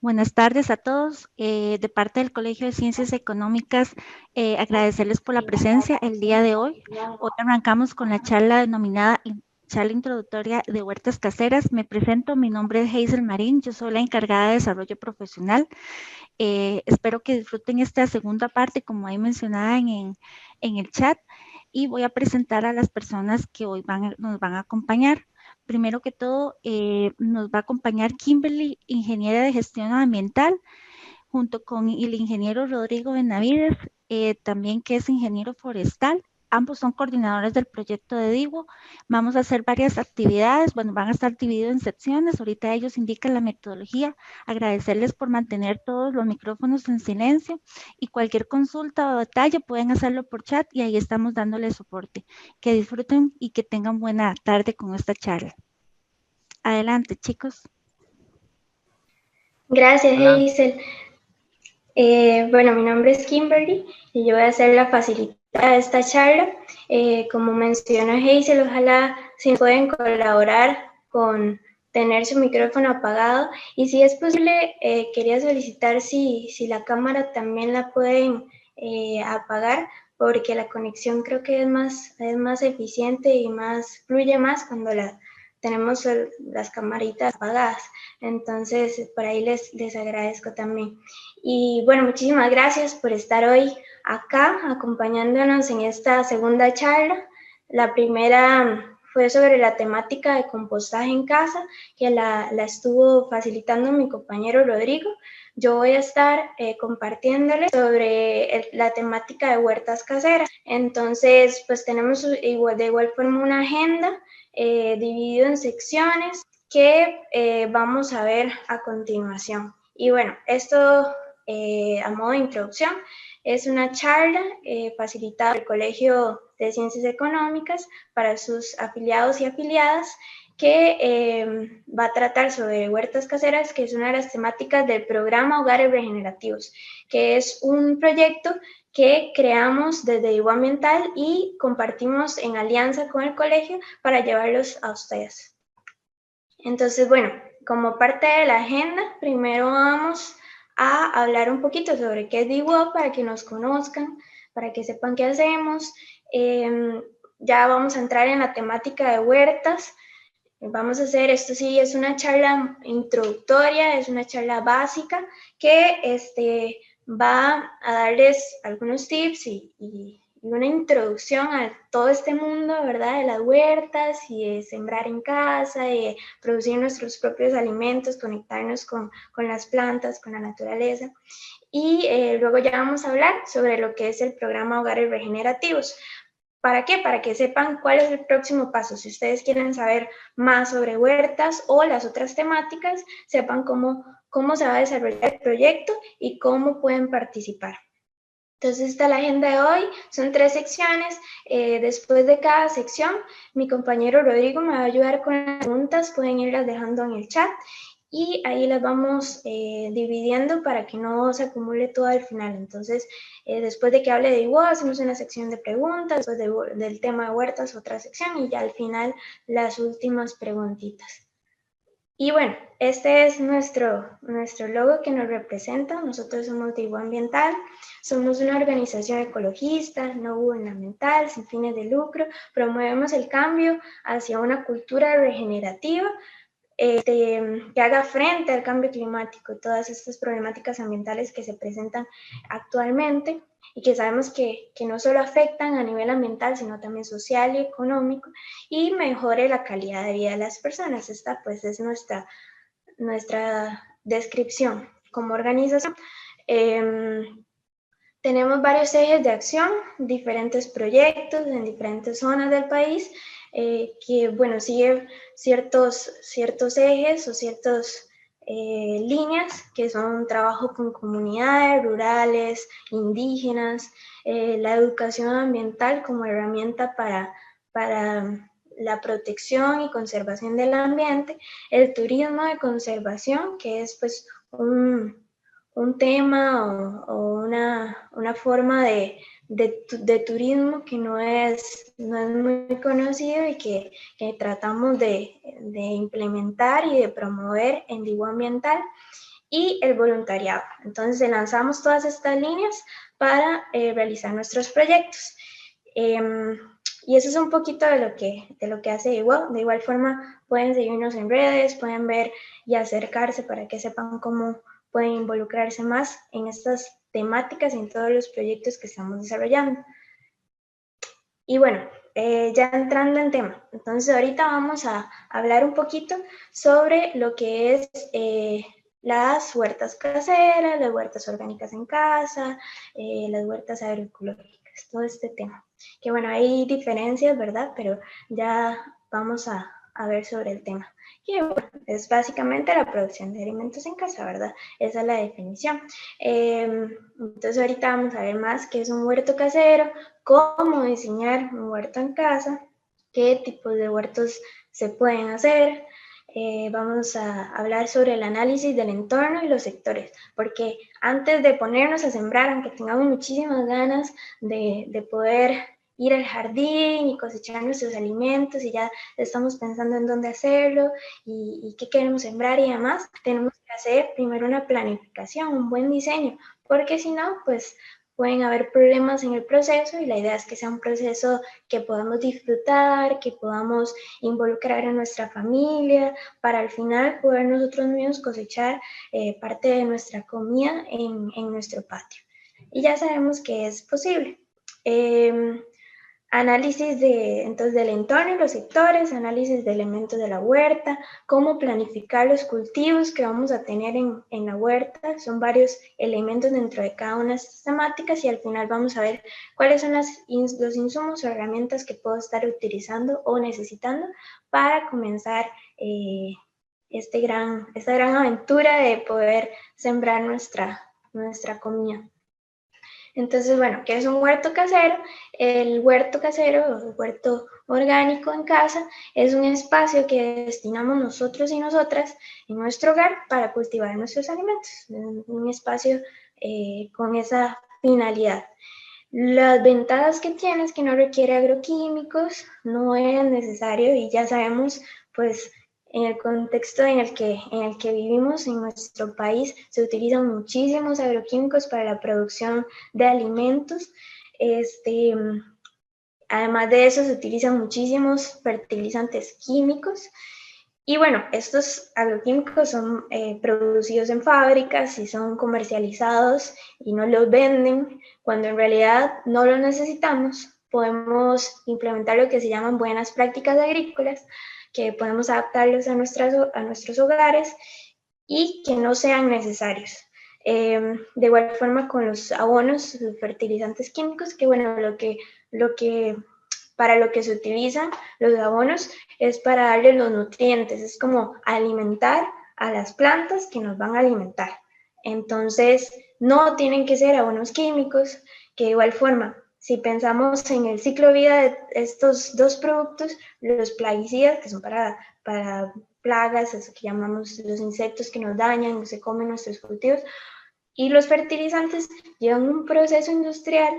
Buenas tardes a todos. De parte del Colegio de Ciencias Económicas, agradecerles por la presencia el día de hoy. Hoy arrancamos con la charla denominada Charla Introductoria de Huertas Caseras. Me presento, mi nombre es Hazel Marín, yo soy la encargada de desarrollo profesional. Espero que disfruten esta segunda parte, como ahí mencionada en el chat, y voy a presentar a las personas que hoy nos van a acompañar. Primero que todo, nos va a acompañar Kimberly, ingeniera de gestión ambiental, junto con el ingeniero Rodrigo Benavides, también que es ingeniero forestal. Ambos son coordinadores del proyecto de DIWO. Vamos a hacer varias actividades, bueno, van a estar divididos en secciones. Ahorita ellos indican la metodología. Agradecerles por mantener todos los micrófonos en silencio y cualquier consulta o detalle pueden hacerlo por chat y ahí estamos dándole soporte. Que disfruten y que tengan buena tarde con esta charla. Adelante, chicos. Gracias, Hola. Hazel. Bueno, mi nombre es Kimberly y yo voy a ser la facilitadora de esta charla. Como mencionó Hazel, ojalá si pueden colaborar con tener su micrófono apagado y si es posible, quería solicitar si la cámara también la pueden apagar, porque la conexión creo que es más eficiente y fluye más cuando tenemos las camaritas apagadas. Entonces, por ahí les agradezco también. Y bueno, muchísimas gracias por estar hoy acá acompañándonos en esta segunda charla. La primera fue sobre la temática de compostaje en casa, que la estuvo facilitando mi compañero Rodrigo. Yo voy a estar compartiéndoles sobre la temática de huertas caseras. Entonces, pues tenemos de igual forma una agenda dividido en secciones que vamos a ver a continuación. Y bueno, esto a modo de introducción es una charla facilitada por el Colegio de Ciencias Económicas para sus afiliados y afiliadas que va a tratar sobre huertas caseras, que es una de las temáticas del programa Hogares Regenerativos, que es un proyecto que creamos desde DIWO Ambiental y compartimos en alianza con el colegio para llevarlos a ustedes. Entonces, bueno, como parte de la agenda, primero vamos a hablar un poquito sobre qué es DIWO para que nos conozcan, para que sepan qué hacemos. Ya vamos a entrar en la temática de huertas. Vamos a hacer, esto sí es una charla introductoria, es una charla básica que va a darles algunos tips y una introducción a todo este mundo, ¿verdad? De las huertas y de sembrar en casa, de producir nuestros propios alimentos, conectarnos con las plantas, con la naturaleza. Y luego ya vamos a hablar sobre lo que es el programa Hogares Regenerativos. ¿Para qué? Para que sepan cuál es el próximo paso. Si ustedes quieren saber más sobre huertas o las otras temáticas, sepan cómo se va a desarrollar el proyecto y cómo pueden participar. Entonces, esta es la agenda de hoy, son 3 secciones. Después de cada sección, mi compañero Rodrigo me va a ayudar con las preguntas, pueden irlas dejando en el chat y ahí las vamos dividiendo para que no se acumule todo al final. Entonces, después de que hable de DIWO, hacemos una sección de preguntas, después del tema de huertas, otra sección y ya al final las últimas preguntitas. Y bueno, este es nuestro logo que nos representa. Nosotros somos DIWO Ambiental, somos una organización ecologista, no gubernamental, sin fines de lucro. Promovemos el cambio hacia una cultura regenerativa que haga frente al cambio climático, todas estas problemáticas ambientales que se presentan actualmente y que sabemos que no solo afectan a nivel ambiental, sino también social y económico, y mejore la calidad de vida de las personas. Esta pues es nuestra descripción como organización. Tenemos varios ejes de acción, diferentes proyectos en diferentes zonas del país, que, bueno, siguen ciertos ejes o ciertas líneas que son trabajo con comunidades rurales, indígenas, la educación ambiental como herramienta para la protección y conservación del ambiente, el turismo de conservación, que es pues un tema o una forma de turismo que no es muy conocido y que tratamos de implementar y de promover en DIWO Ambiental. y el voluntariado. Entonces lanzamos todas estas líneas para realizar nuestros proyectos. Y eso es un poquito de lo que hace igual. De igual forma, pueden seguirnos en redes, pueden ver y acercarse para que sepan cómo pueden involucrarse más en estas temáticas y en todos los proyectos que estamos desarrollando. Y bueno, ya entrando en tema, entonces ahorita vamos a hablar un poquito sobre lo que es las huertas caseras, las huertas orgánicas en casa, las huertas agroecológicas, todo este tema. Que bueno, hay diferencias, ¿verdad? Pero ya vamos a ver sobre el tema. Y bueno, es básicamente la producción de alimentos en casa, ¿verdad? Esa es la definición. Entonces ahorita vamos a ver más qué es un huerto casero, cómo diseñar un huerto en casa, qué tipos de huertos se pueden hacer. Vamos a hablar sobre el análisis del entorno y los sectores, porque antes de ponernos a sembrar, aunque tengamos muchísimas ganas de poder ir al jardín y cosechar nuestros alimentos y ya estamos pensando en dónde hacerlo y qué queremos sembrar y demás, tenemos que hacer primero una planificación, un buen diseño, porque si no, pues pueden haber problemas en el proceso y la idea es que sea un proceso que podamos disfrutar, que podamos involucrar a nuestra familia, para al final poder nosotros mismos cosechar parte de nuestra comida en nuestro patio. Y ya sabemos que es posible. Análisis entonces del entorno y los sectores, análisis de elementos de la huerta, cómo planificar los cultivos que vamos a tener en la huerta. Son varios elementos dentro de cada una de estas temáticas y al final vamos a ver cuáles son los insumos o herramientas que puedo estar utilizando o necesitando para comenzar esta gran aventura de poder sembrar nuestra comida. Entonces, bueno, ¿qué es un huerto casero? El huerto casero o el huerto orgánico en casa es un espacio que destinamos nosotros y nosotras en nuestro hogar para cultivar nuestros alimentos, un espacio con esa finalidad. Las ventajas que tiene es que no requiere agroquímicos, no es necesario y ya sabemos, pues, en el contexto en el que vivimos en nuestro país se utilizan muchísimos agroquímicos para la producción de alimentos. Además de eso, se utilizan muchísimos fertilizantes químicos. Y bueno, estos agroquímicos son producidos en fábricas y son comercializados y no los venden cuando en realidad no lo necesitamos. Podemos implementar lo que se llaman buenas prácticas agrícolas, que podemos adaptarlos a nuestros hogares y que no sean necesarios. De igual forma con los abonos, los fertilizantes químicos, que bueno, para lo que se utilizan los abonos es para darle los nutrientes, es como alimentar a las plantas que nos van a alimentar. Entonces, no tienen que ser abonos químicos, que de igual forma, si pensamos en el ciclo de vida de estos dos productos, los plaguicidas, que son para plagas, eso que llamamos los insectos que nos dañan, que se comen nuestros cultivos, y los fertilizantes llevan un proceso industrial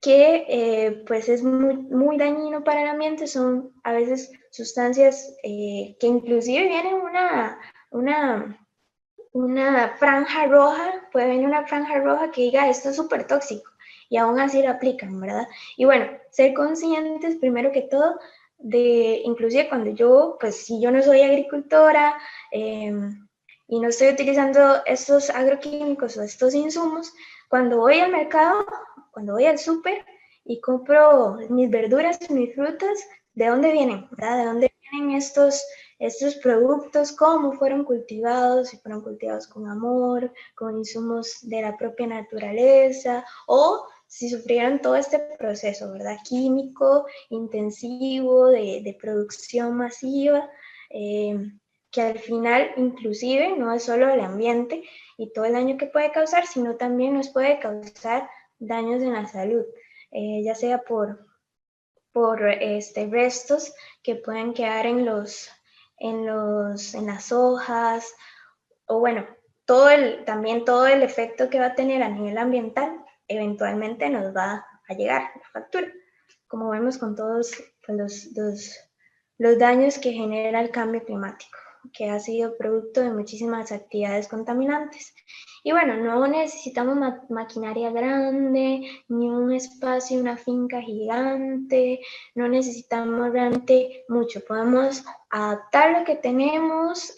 que pues es muy dañino para el ambiente, son a veces sustancias que inclusive vienen una franja roja, puede venir una franja roja que diga esto es súper tóxico y aún así lo aplican, ¿verdad? Y bueno, ser conscientes primero que todo inclusive cuando yo, pues si yo no soy agricultora y no estoy utilizando estos agroquímicos o estos insumos, cuando voy al mercado, cuando voy al súper y compro mis verduras, mis frutas, ¿de dónde vienen? ¿Verdad? ¿De dónde vienen estos productos? ¿Cómo fueron cultivados? Si fueron cultivados con amor, con insumos de la propia naturaleza, o si sufrieron todo este proceso, ¿verdad? Químico, intensivo, de producción masiva, que al final inclusive no es solo el ambiente y todo el daño que puede causar, sino también nos puede causar daños en la salud, ya sea por restos que pueden quedar en las hojas, o bueno, también todo el efecto que va a tener a nivel ambiental, eventualmente nos va a llegar la factura, como vemos con todos pues, los daños que genera el cambio climático. que ha sido producto de muchísimas actividades contaminantes. Y bueno, no necesitamos maquinaria grande, ni un espacio, una finca gigante, no necesitamos realmente mucho, podemos adaptar lo que tenemos,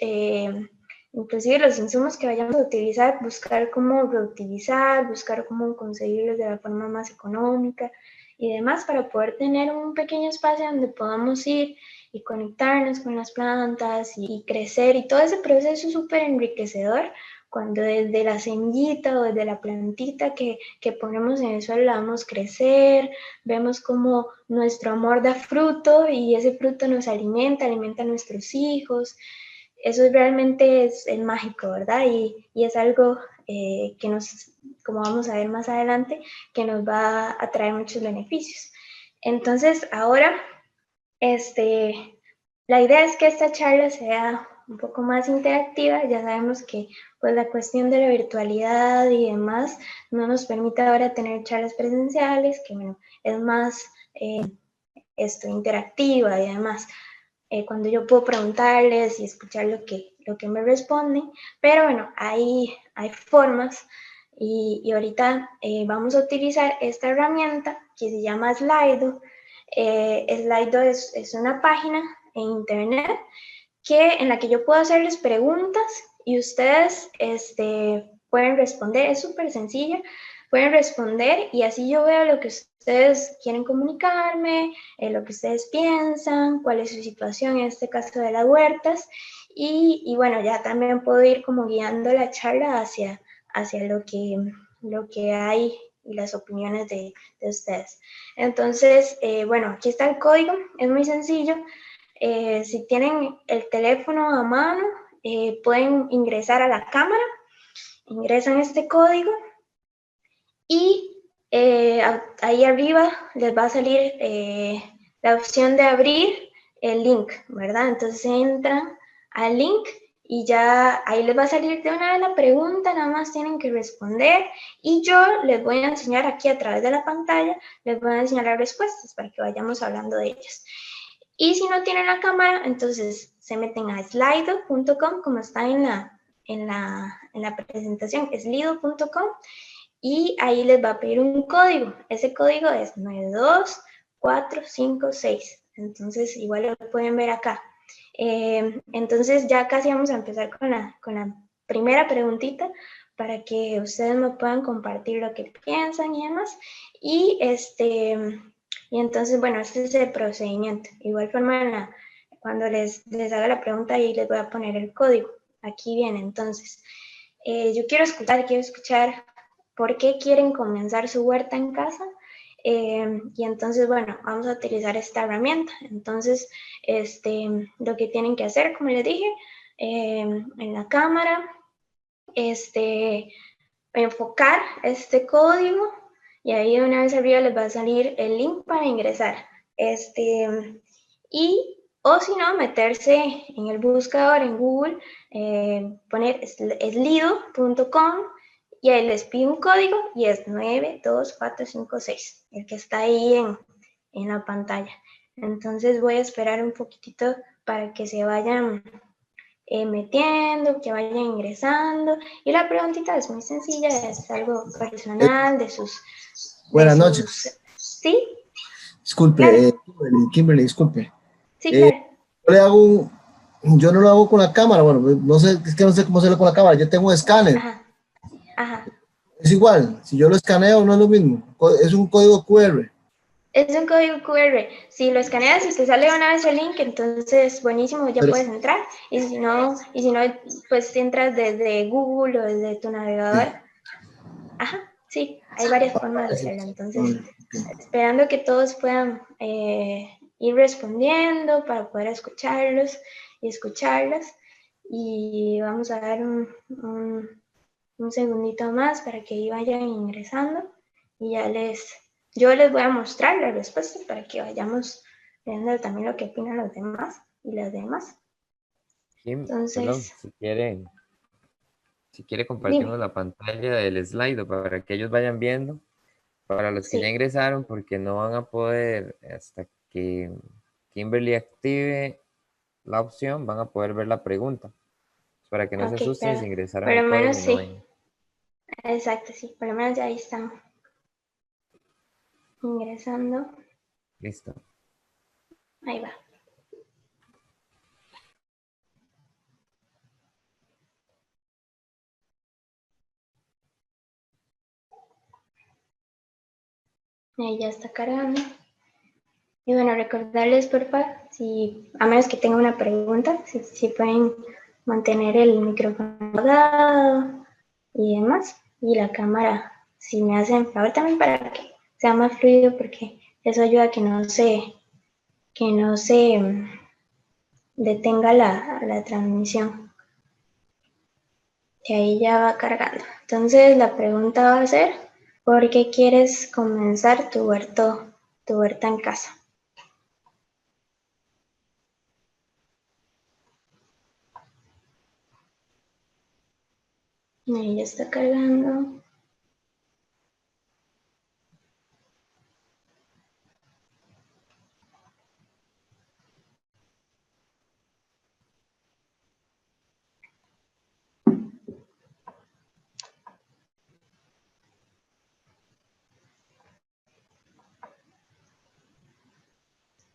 inclusive los insumos que vayamos a utilizar, buscar cómo reutilizar, buscar cómo conseguirlos de la forma más económica y demás para poder tener un pequeño espacio donde podamos ir y conectarnos con las plantas y crecer, y todo ese proceso es súper enriquecedor cuando desde la semillita o desde la plantita que ponemos en el suelo la vamos crecer, vemos cómo nuestro amor da fruto y ese fruto nos alimenta, alimenta a nuestros hijos. Eso realmente es el mágico, ¿verdad? Y es algo que nos, como vamos a ver más adelante, que nos va a traer muchos beneficios. Entonces, ahora, la idea es que esta charla sea un poco más interactiva. Ya sabemos que pues, la cuestión de la virtualidad y demás no nos permite ahora tener charlas presenciales, que bueno, es más interactiva y demás. Cuando yo puedo preguntarles y escuchar lo que me responden, pero bueno, hay formas y ahorita vamos a utilizar esta herramienta que se llama Slido. Slido es una página en internet en la que yo puedo hacerles preguntas y ustedes pueden responder. Es súper sencilla, pueden responder y así yo veo lo que ustedes quieren comunicarme, lo que ustedes piensan, cuál es su situación en este caso de las huertas y bueno, ya también puedo ir como guiando la charla hacia lo que hay y las opiniones de ustedes. Entonces, bueno, aquí está el código, es muy sencillo. Si tienen el teléfono a mano, pueden ingresar a la cámara, ingresan este código y ahí arriba les va a salir la opción de abrir el link, ¿verdad? Entonces entran al link y ya ahí les va a salir de una vez la pregunta, nada más tienen que responder y yo les voy a enseñar aquí a través de la pantalla, les voy a enseñar las respuestas para que vayamos hablando de ellas. Y si no tienen la cámara, entonces se meten a slido.com, como está en la presentación, slido.com, y ahí les va a pedir un código. Ese código es 92456. Entonces, igual lo pueden ver acá. Entonces, ya casi vamos a empezar con la primera preguntita para que ustedes me puedan compartir lo que piensan y demás. Y entonces, bueno, este es el procedimiento. Igual forma, cuando les haga la pregunta, ahí les voy a poner el código. Aquí viene, entonces. Yo quiero escuchar por qué quieren comenzar su huerta en casa. Y entonces, bueno, vamos a utilizar esta herramienta. Entonces, lo que tienen que hacer, como les dije, en la cámara, enfocar este código y ahí de una vez arriba les va a salir el link para ingresar. O si no, meterse en el buscador en Google, poner slido.com y ahí les pide un código y es 92456, el que está ahí en la pantalla. Entonces voy a esperar un poquitito para que se vayan metiendo, que vayan ingresando. Y la preguntita es muy sencilla, es algo personal de sus... Buenas noches. ¿Sí? Disculpe, Claro. Kimberly, disculpe. Sí, claro. Yo no lo hago con la cámara, bueno, no sé, es que no sé cómo hacerlo con la cámara, yo tengo un escáner. Ajá. Ajá. Es igual, si yo lo escaneo no es lo mismo, es un código QR. Es un código QR. Si lo escaneas y te sale una vez el link, entonces buenísimo, ya puedes entrar. Y si no, pues entras desde Google o desde tu navegador. Ajá, sí, hay varias formas de hacerlo. Entonces, esperando que todos puedan ir respondiendo para poder escucharlos y escucharlas. Y vamos a dar un segundito más para que vayan ingresando y yo les voy a mostrar las respuestas para que vayamos viendo también lo que opinan los demás y las demás. Entonces, perdón, si quiere compartimos dime. la pantalla del slide para que ellos vayan viendo, para los que ya Sí. ingresaron, porque no van a poder hasta que Kimberly active la opción, van a poder ver la pregunta. Para que no se Ok, asusten si ingresaron por al lo código menos y no sí. ven. Exacto, sí. Por lo menos ya ahí estamos ingresando. Listo. Ahí va. Ahí ya está cargando. Y bueno, recordarles, porfa, si, a menos que tengan una pregunta, si pueden mantener el micrófono apagado y demás. Y la cámara, si me hacen favor también para que sea más fluido, porque eso ayuda a que no se detenga la transmisión. Y ahí ya va cargando. Entonces la pregunta va a ser, ¿por qué quieres comenzar tu huerta en casa? Ahí ya está cargando.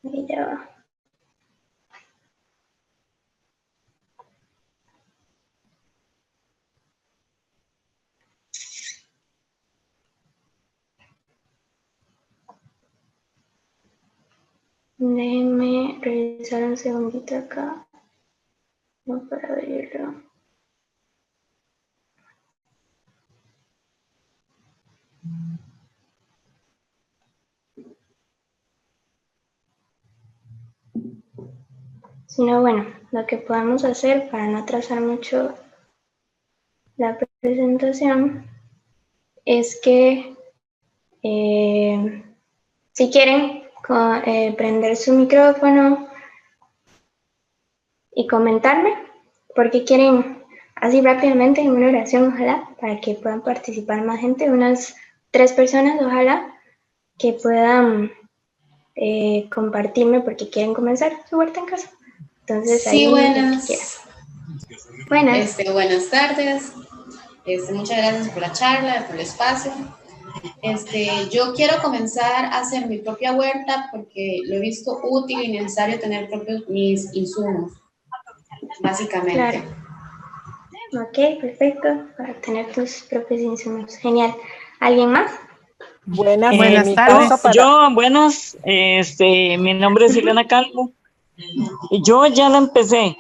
Ahí ya va. Déjenme revisar un segundito acá. No para abrirlo. Si no, bueno, lo que podemos hacer para no atrasar mucho la presentación es que si quieren prender su micrófono y comentarme por qué quieren así rápidamente en una oración, ojalá, para que puedan participar más gente, unas 3 personas, ojalá, que puedan compartirme porque quieren comenzar su huerta en casa. Entonces Sí, ahí el que quiera. buenas. Buenas. Buenas tardes. Muchas gracias por la charla, por el espacio. Yo quiero comenzar a hacer mi propia huerta porque lo he visto útil y necesario tener mis insumos, básicamente. Claro. Ok, perfecto. Para tener tus propios insumos. Genial. ¿Alguien más? Buenas, en Buenas mi tardes. caso Mi nombre es Elena Calvo y yo ya la empecé,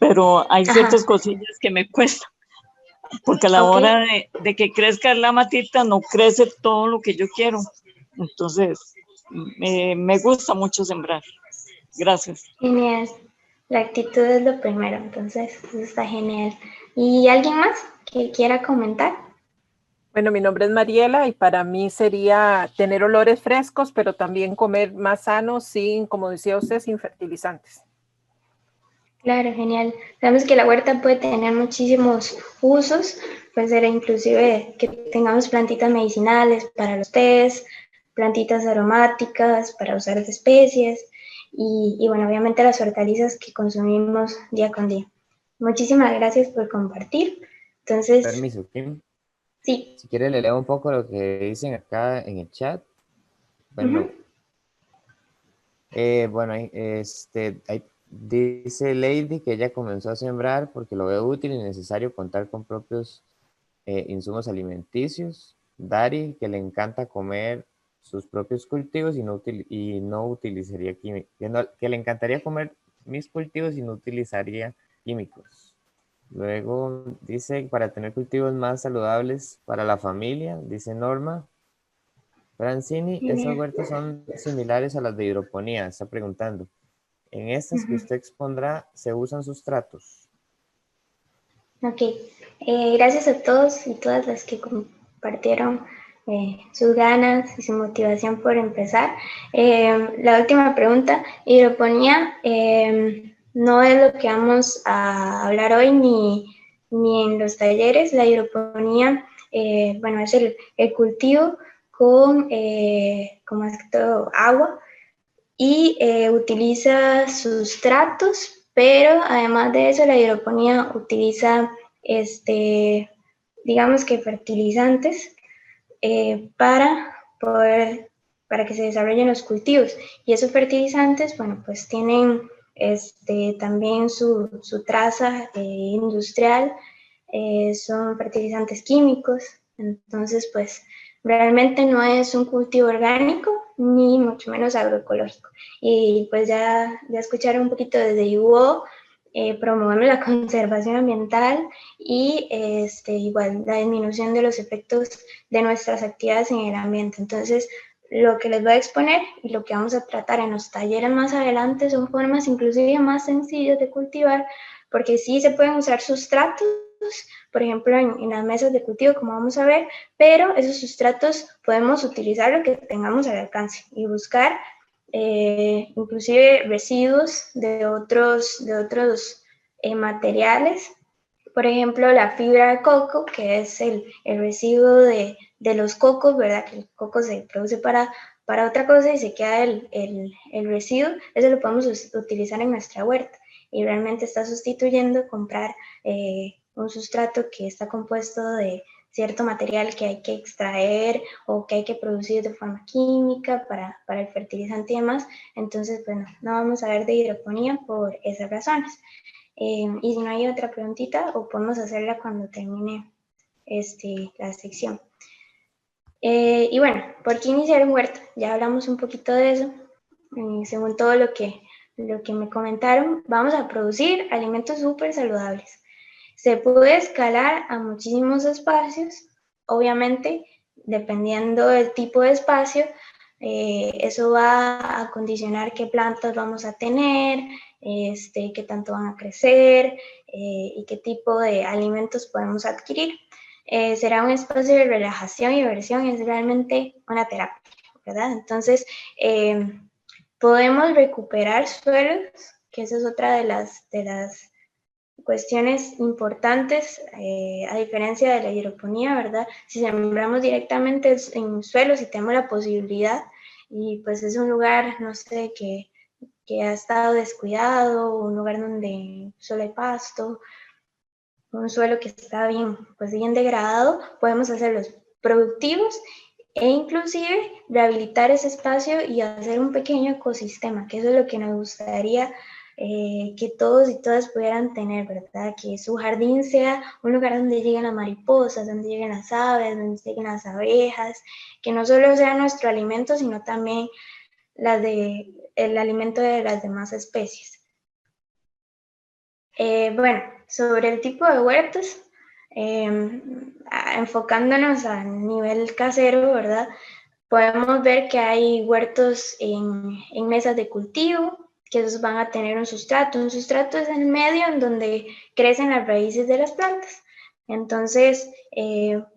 pero hay Ajá. ciertas cosillas que me cuestan, porque a la Ok. hora de que crezca la matita no crece todo lo que yo quiero. Entonces, me gusta mucho sembrar. Gracias. Genial. La actitud es lo primero, entonces eso está genial. ¿Y alguien más que quiera comentar? Bueno, mi nombre es Mariela y para mí sería tener olores frescos, pero también comer más sano sin, como decía usted, sin fertilizantes. Claro, genial. Sabemos que la huerta puede tener muchísimos usos, puede ser inclusive que tengamos plantitas medicinales para los tés, plantitas aromáticas para usar de especies y bueno, obviamente las hortalizas que consumimos día con día. Muchísimas gracias por compartir. Entonces, Permiso, Kim. sí. Si quiere le leo un poco lo que dicen acá en el chat. Bueno, dice Lady que ella comenzó a sembrar porque lo ve útil y necesario contar con propios insumos alimenticios. Dari, que le encanta comer sus propios cultivos y no utilizaría químicos. Que le encantaría comer mis cultivos y no utilizaría químicos. Luego dice para tener cultivos más saludables para la familia, dice Norma. Francini, esas huertas son similares a las de hidroponía, está preguntando. En estas que usted expondrá, ¿se usan sustratos? Ok, gracias a todos y todas las que compartieron sus ganas y su motivación por empezar. La última pregunta, hidroponía, no es lo que vamos a hablar hoy ni en los talleres. La hidroponía, bueno, es el cultivo con, como es todo, agua y utiliza sustratos Pero además de eso, la hidroponía utiliza, digamos que fertilizantes para que se desarrollen los cultivos. Y esos fertilizantes, bueno, pues tienen también su traza industrial, son fertilizantes químicos, entonces pues realmente no es un cultivo orgánico ni mucho menos agroecológico. Y pues ya escucharon un poquito desde UO, promovemos la conservación ambiental y igual la disminución de los efectos de nuestras actividades en el ambiente. Entonces, lo que les voy a exponer y lo que vamos a tratar en los talleres más adelante son formas inclusive más sencillas de cultivar, porque sí se pueden usar sustratos, por ejemplo en las mesas de cultivo, como vamos a ver, pero esos sustratos podemos utilizar lo que tengamos al alcance y buscar inclusive residuos de otros materiales. Por ejemplo, la fibra de coco, que es el residuo de los cocos, ¿verdad? Que el coco se produce para otra cosa y se queda el residuo. Eso lo podemos utilizar en nuestra huerta y realmente está sustituyendo comprar un sustrato que está compuesto de cierto material que hay que extraer o que hay que producir de forma química para el fertilizante y demás. Entonces, bueno, no vamos a ver de hidroponía por esas razones. Y si no hay otra preguntita, o podemos hacerla cuando termine la sección. Y bueno, ¿por qué iniciar un huerto? Ya hablamos un poquito de eso. Según todo lo que me comentaron, vamos a producir alimentos súper saludables. Se puede escalar a muchísimos espacios, obviamente, dependiendo del tipo de espacio, eso va a condicionar qué plantas vamos a tener, qué tanto van a crecer y qué tipo de alimentos podemos adquirir. Será un espacio de relajación y diversión, es realmente una terapia, ¿verdad? Entonces, podemos recuperar suelos, que esa es otra de las cuestiones importantes, a diferencia de la hidroponía, ¿verdad? Si sembramos directamente en suelo, si tenemos la posibilidad, y pues es un lugar, no sé, que ha estado descuidado, un lugar donde solo hay pasto, un suelo que está bien degradado, podemos hacerlos productivos e inclusive rehabilitar ese espacio y hacer un pequeño ecosistema, que eso es lo que nos gustaría que todos y todas pudieran tener, ¿verdad? Que su jardín sea un lugar donde lleguen las mariposas, donde lleguen las aves, donde lleguen las abejas, que no solo sea nuestro alimento, sino también el alimento de las demás especies. Bueno, sobre el tipo de huertos, enfocándonos a nivel casero, ¿verdad? Podemos ver que hay huertos en mesas de cultivo, que esos van a tener un sustrato. Un sustrato es el medio en donde crecen las raíces de las plantas. Entonces,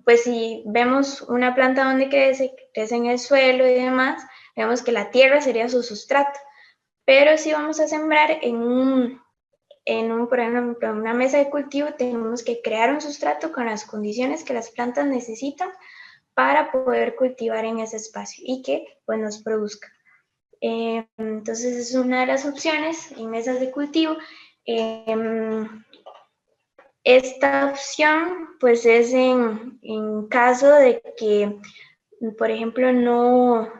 pues si vemos una planta donde crece en el suelo y demás, vemos que la tierra sería su sustrato. Pero si vamos a sembrar por ejemplo, en una mesa de cultivo, tenemos que crear un sustrato con las condiciones que las plantas necesitan para poder cultivar en ese espacio y que pues, nos produzca. Entonces es una de las opciones en mesas de cultivo. Esta opción pues es en caso de que, por ejemplo, no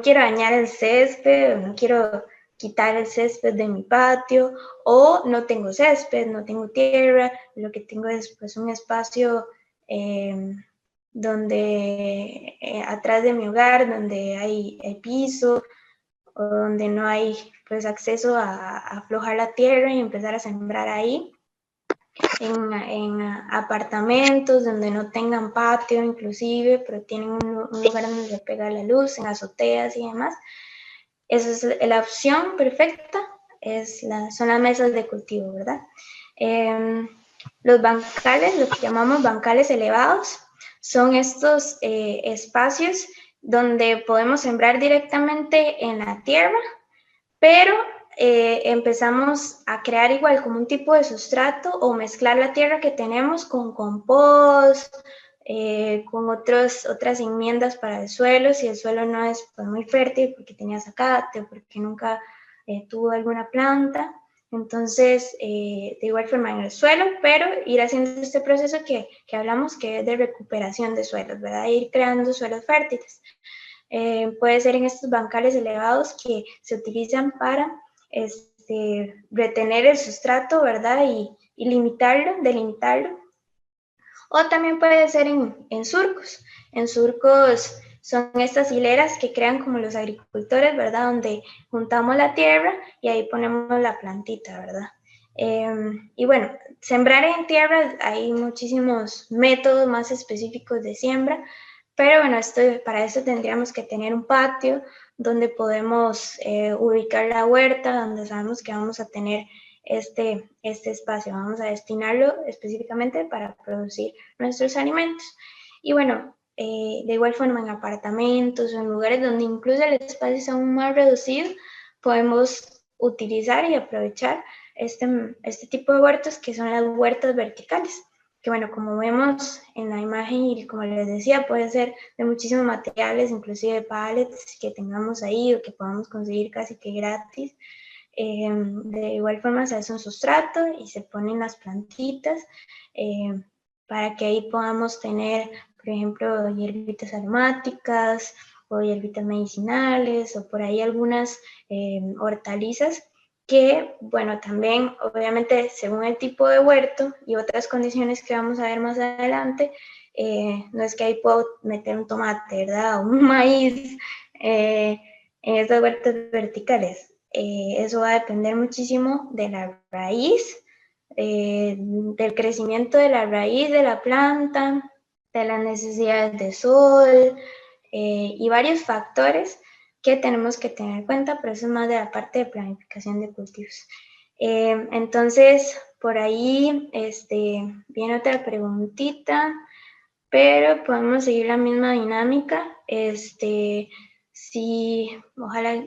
quiero dañar el césped, no quiero quitar el césped de mi patio, o no tengo césped, no tengo tierra, lo que tengo es pues un espacio donde atrás de mi hogar, donde hay piso, o donde no hay pues acceso a aflojar la tierra y empezar a sembrar ahí. En apartamentos donde no tengan patio inclusive, pero tienen un lugar donde se pega la luz, en azoteas y demás. Esa es la opción perfecta, son las mesas de cultivo, ¿verdad? Los bancales, lo que llamamos bancales elevados, son estos espacios donde podemos sembrar directamente en la tierra, pero empezamos a crear igual como un tipo de sustrato o mezclar la tierra que tenemos con compost, con otras enmiendas para el suelo, si el suelo no es pues, muy fértil porque tenía zacate o porque nunca tuvo alguna planta. Entonces, de igual forma en el suelo, pero ir haciendo este proceso que hablamos, que es de recuperación de suelos, ¿verdad? Ir creando suelos fértiles. Puede ser en estos bancales elevados que se utilizan para retener el sustrato, ¿verdad? Y limitarlo, delimitarlo. O también puede ser en surcos. En surcos son estas hileras que crean como los agricultores, ¿verdad? Donde juntamos la tierra y ahí ponemos la plantita, ¿verdad? Y bueno, sembrar en tierra, hay muchísimos métodos más específicos de siembra, pero bueno, para eso tendríamos que tener un patio donde podemos ubicar la huerta, donde sabemos que vamos a tener este espacio, vamos a destinarlo específicamente para producir nuestros alimentos. Y bueno, de igual forma en apartamentos o en lugares donde incluso el espacio es aún más reducido, podemos utilizar y aprovechar este tipo de huertos que son las huertas verticales, que bueno, como vemos en la imagen y como les decía, puede ser de muchísimos materiales, inclusive pallets que tengamos ahí o que podamos conseguir casi que gratis. De igual forma se hace un sustrato y se ponen las plantitas para que ahí podamos tener, por ejemplo, hierbitas aromáticas o hierbitas medicinales o por ahí algunas hortalizas que, bueno, también obviamente según el tipo de huerto y otras condiciones que vamos a ver más adelante, no es que ahí puedo meter un tomate, ¿verdad? O un maíz en estas huertas verticales. Eso va a depender muchísimo de la raíz, del crecimiento de la raíz de la planta, de las necesidades de sol y varios factores que tenemos que tener en cuenta, pero eso es más de la parte de planificación de cultivos. Entonces, por ahí viene otra preguntita, pero podemos seguir la misma dinámica. Sí, ojalá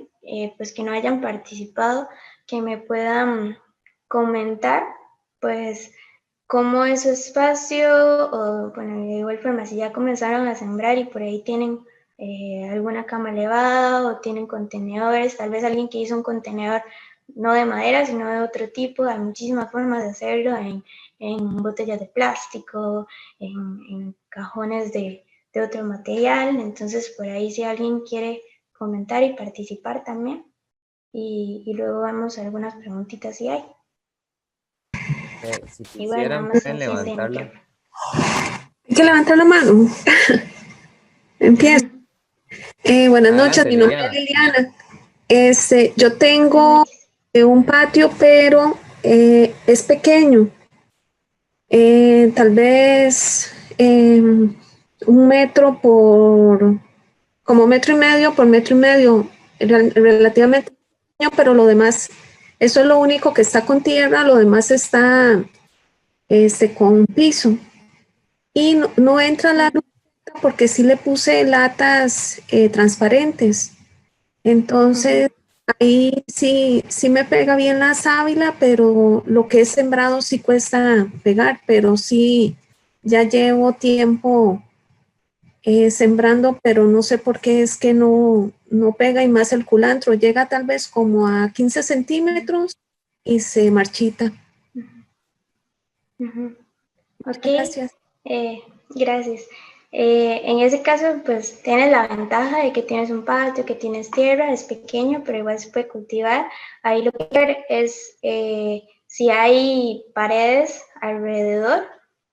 pues que no hayan participado, que me puedan comentar pues cómo es su espacio o bueno, de igual forma si ya comenzaron a sembrar y por ahí tienen alguna cama elevada o tienen contenedores, tal vez alguien que hizo un contenedor no de madera sino de otro tipo, hay muchísimas formas de hacerlo en botellas de plástico, en cajones de otro material. Entonces por ahí si alguien quiere comentar y participar también y luego vamos a algunas preguntitas si hay. Si Y bueno, quisieran, nada más pueden enciende el levantarla. micrófono. Hay que levantar la mano. Empiezo. Buenas noches, Adelante, mi nombre es Liliana. Liliana. Yo tengo un patio, pero es pequeño. Tal vez 1 metro como 1,5 metros por 1,5 metros, relativamente pequeño, pero lo demás, eso es lo único que está con tierra, lo demás está con piso. Y no entra la luz porque sí le puse latas transparentes. Entonces, ahí sí me pega bien la sábila, pero lo que es sembrado sí cuesta pegar, pero sí, ya llevo tiempo sembrando, pero no sé por qué es que no pega y más el culantro. Llega tal vez como a 15 centímetros y se marchita. Ok, Gracias. gracias. En ese caso, pues tienes la ventaja de que tienes un patio, que tienes tierra, es pequeño, pero igual se puede cultivar. Ahí lo que hay que ver es si hay paredes alrededor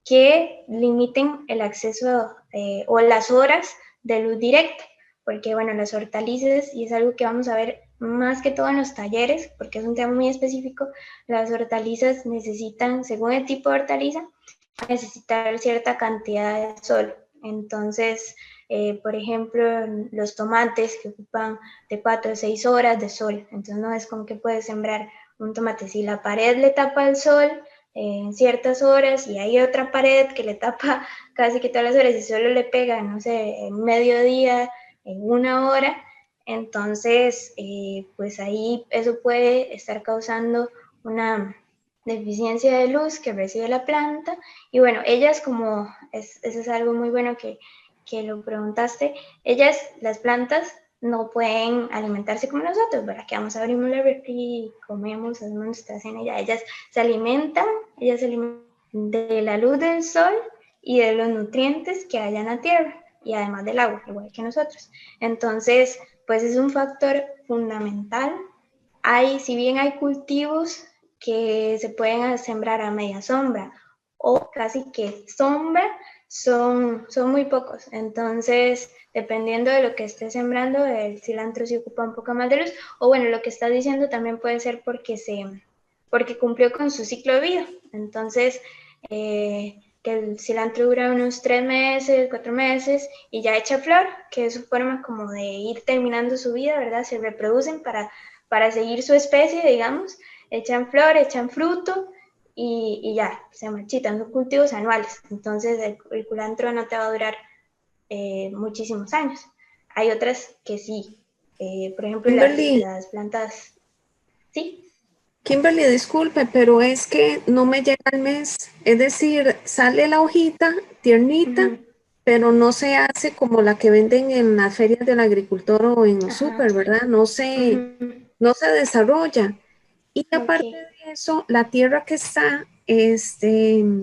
que limiten el acceso o las horas de luz directa, porque bueno, las hortalizas, y es algo que vamos a ver más que todo en los talleres, porque es un tema muy específico, las hortalizas necesitan, según el tipo de hortaliza, necesitar cierta cantidad de sol. Entonces, por ejemplo, los tomates que ocupan de 4 a 6 horas de sol. Entonces, no es como que puedes sembrar un tomate. Si la pared le tapa el sol en ciertas horas y hay otra pared que le tapa casi que todas las horas y solo le pega, no sé, en mediodía, en 1 hora, entonces, pues ahí eso puede estar causando una deficiencia de luz que recibe la planta. Y bueno, ellas como, eso es algo muy bueno que lo preguntaste, ellas, las plantas, no pueden alimentarse como nosotros, ¿verdad? Que vamos a abrir la refri, comemos, hacemos nuestra cena y ya. Ellas se alimentan de la luz del sol y de los nutrientes que hay en la tierra, y además del agua, igual que nosotros. Entonces, pues es un factor fundamental. Si bien hay cultivos que se pueden sembrar a media sombra o casi que sombra, son muy pocos. Entonces, dependiendo de lo que esté sembrando, el cilantro sí ocupa un poco más de luz. O bueno, lo que estás diciendo también puede ser porque cumplió con su ciclo de vida. Entonces, que el cilantro dura unos 3 meses, 4 meses y ya echa flor, que es su forma como de ir terminando su vida, ¿verdad? Se reproducen para seguir su especie, digamos, echan flor, echan fruto y ya, se marchitan, son cultivos anuales. Entonces el culantro no te va a durar muchísimos años. Hay otras que sí, por ejemplo las plantas, ¿sí? Kimberly, disculpe, pero es que no me llega el mes. Es decir, sale la hojita tiernita, pero no se hace como la que venden en las ferias del agricultor o en los súper, ¿verdad? No se desarrolla. Y aparte de eso, la tierra que está, sí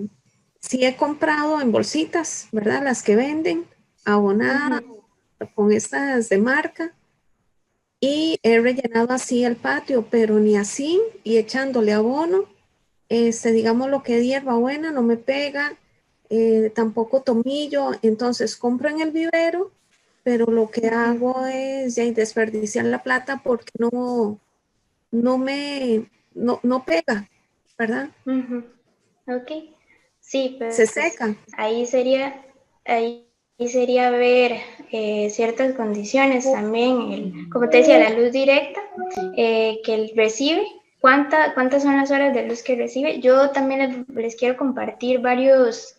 he comprado en bolsitas, ¿verdad? Las que venden, abonadas, con estas de marca. Y he rellenado así el patio, pero ni así, y echándole abono, digamos lo que es hierbabuena, no me pega, tampoco tomillo, entonces compro en el vivero, pero lo que hago es desperdiciar la plata porque no pega, ¿verdad? Ok, sí, pero se seca. Ahí sería ver ciertas condiciones también, como te decía, la luz directa que él recibe, cuántas son las horas de luz que recibe. Yo también les quiero compartir varios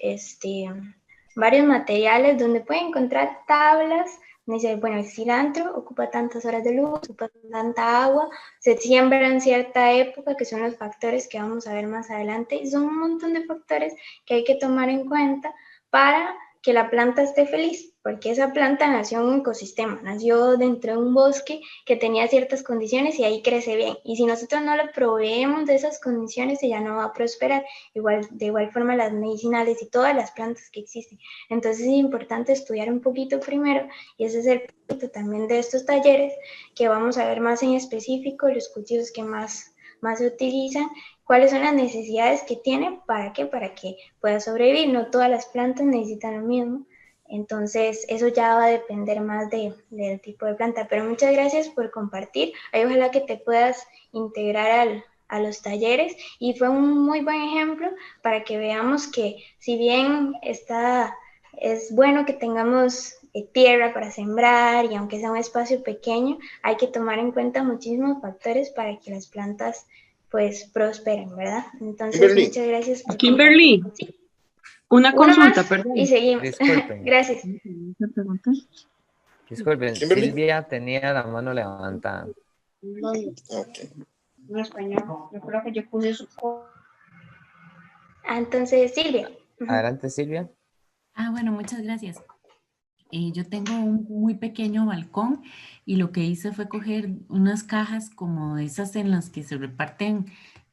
materiales donde pueden encontrar tablas. Me dice, bueno, el cilantro ocupa tantas horas de luz, ocupa tanta agua, se siembra en cierta época, que son los factores que vamos a ver más adelante, y son un montón de factores que hay que tomar en cuenta para que la planta esté feliz, porque esa planta nació en un ecosistema, nació dentro de un bosque que tenía ciertas condiciones y ahí crece bien. Y si nosotros no le proveemos de esas condiciones, ella no va a prosperar. De igual forma las medicinales y todas las plantas que existen. Entonces es importante estudiar un poquito primero, y ese es el punto también de estos talleres, que vamos a ver más en específico los cultivos que más se utilizan, cuáles son las necesidades que tiene, para que pueda sobrevivir. No todas las plantas necesitan lo mismo, entonces eso ya va a depender más del tipo de planta. Pero muchas gracias por compartir. Ahí ojalá que te puedas integrar a los talleres, y fue un muy buen ejemplo para que veamos que si bien es bueno que tengamos tierra para sembrar, y aunque sea un espacio pequeño, hay que tomar en cuenta muchísimos factores para que las plantas pues prosperen, ¿verdad? Entonces, Kimberly. muchas gracias por Kimberly, ¿sí? una consulta, más, perdón. y seguimos. Disculpen. Gracias. Disculpen, Kimberly. Silvia tenía la mano levantada. Okay. En español, yo creo que yo puse su... Entonces, Silvia. Adelante, Silvia. Bueno, muchas gracias. Yo tengo un muy pequeño balcón, y lo que hice fue coger unas cajas como esas en las que se reparten,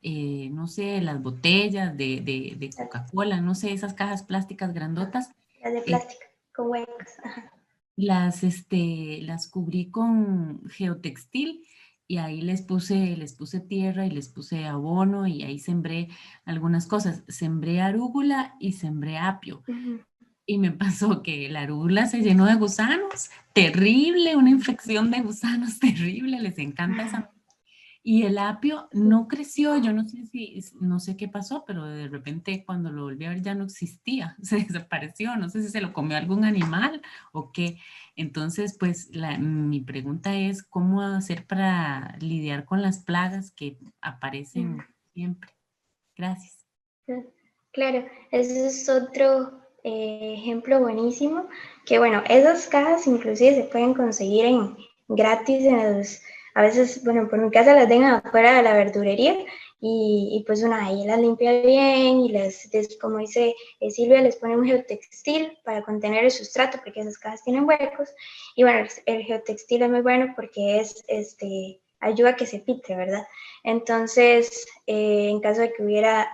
no sé, las botellas de Coca-Cola, no sé, esas cajas plásticas grandotas. Las de plástico, con huecos. Las cubrí con geotextil, y ahí les puse tierra y les puse abono, y ahí sembré algunas cosas. Sembré arúgula y sembré apio. Y me pasó que la arúgula se llenó de gusanos, terrible, una infección de gusanos terrible, les encanta esa. Y el apio no creció, yo no sé qué pasó, pero de repente cuando lo volví a ver ya no existía, se desapareció, no sé si se lo comió algún animal o qué. Entonces, pues mi pregunta es, ¿cómo hacer para lidiar con las plagas que aparecen siempre? Gracias. Claro, ese es otro ejemplo buenísimo, que bueno, esas cajas inclusive se pueden conseguir gratis a veces, bueno, por mi casa las dejan afuera de la verdurería, y pues una ahí las limpia bien y como dice Silvia, les pone un geotextil para contener el sustrato porque esas cajas tienen huecos. Y bueno, el geotextil es muy bueno porque ayuda a que se filtre, ¿verdad? Entonces, en caso de que hubiera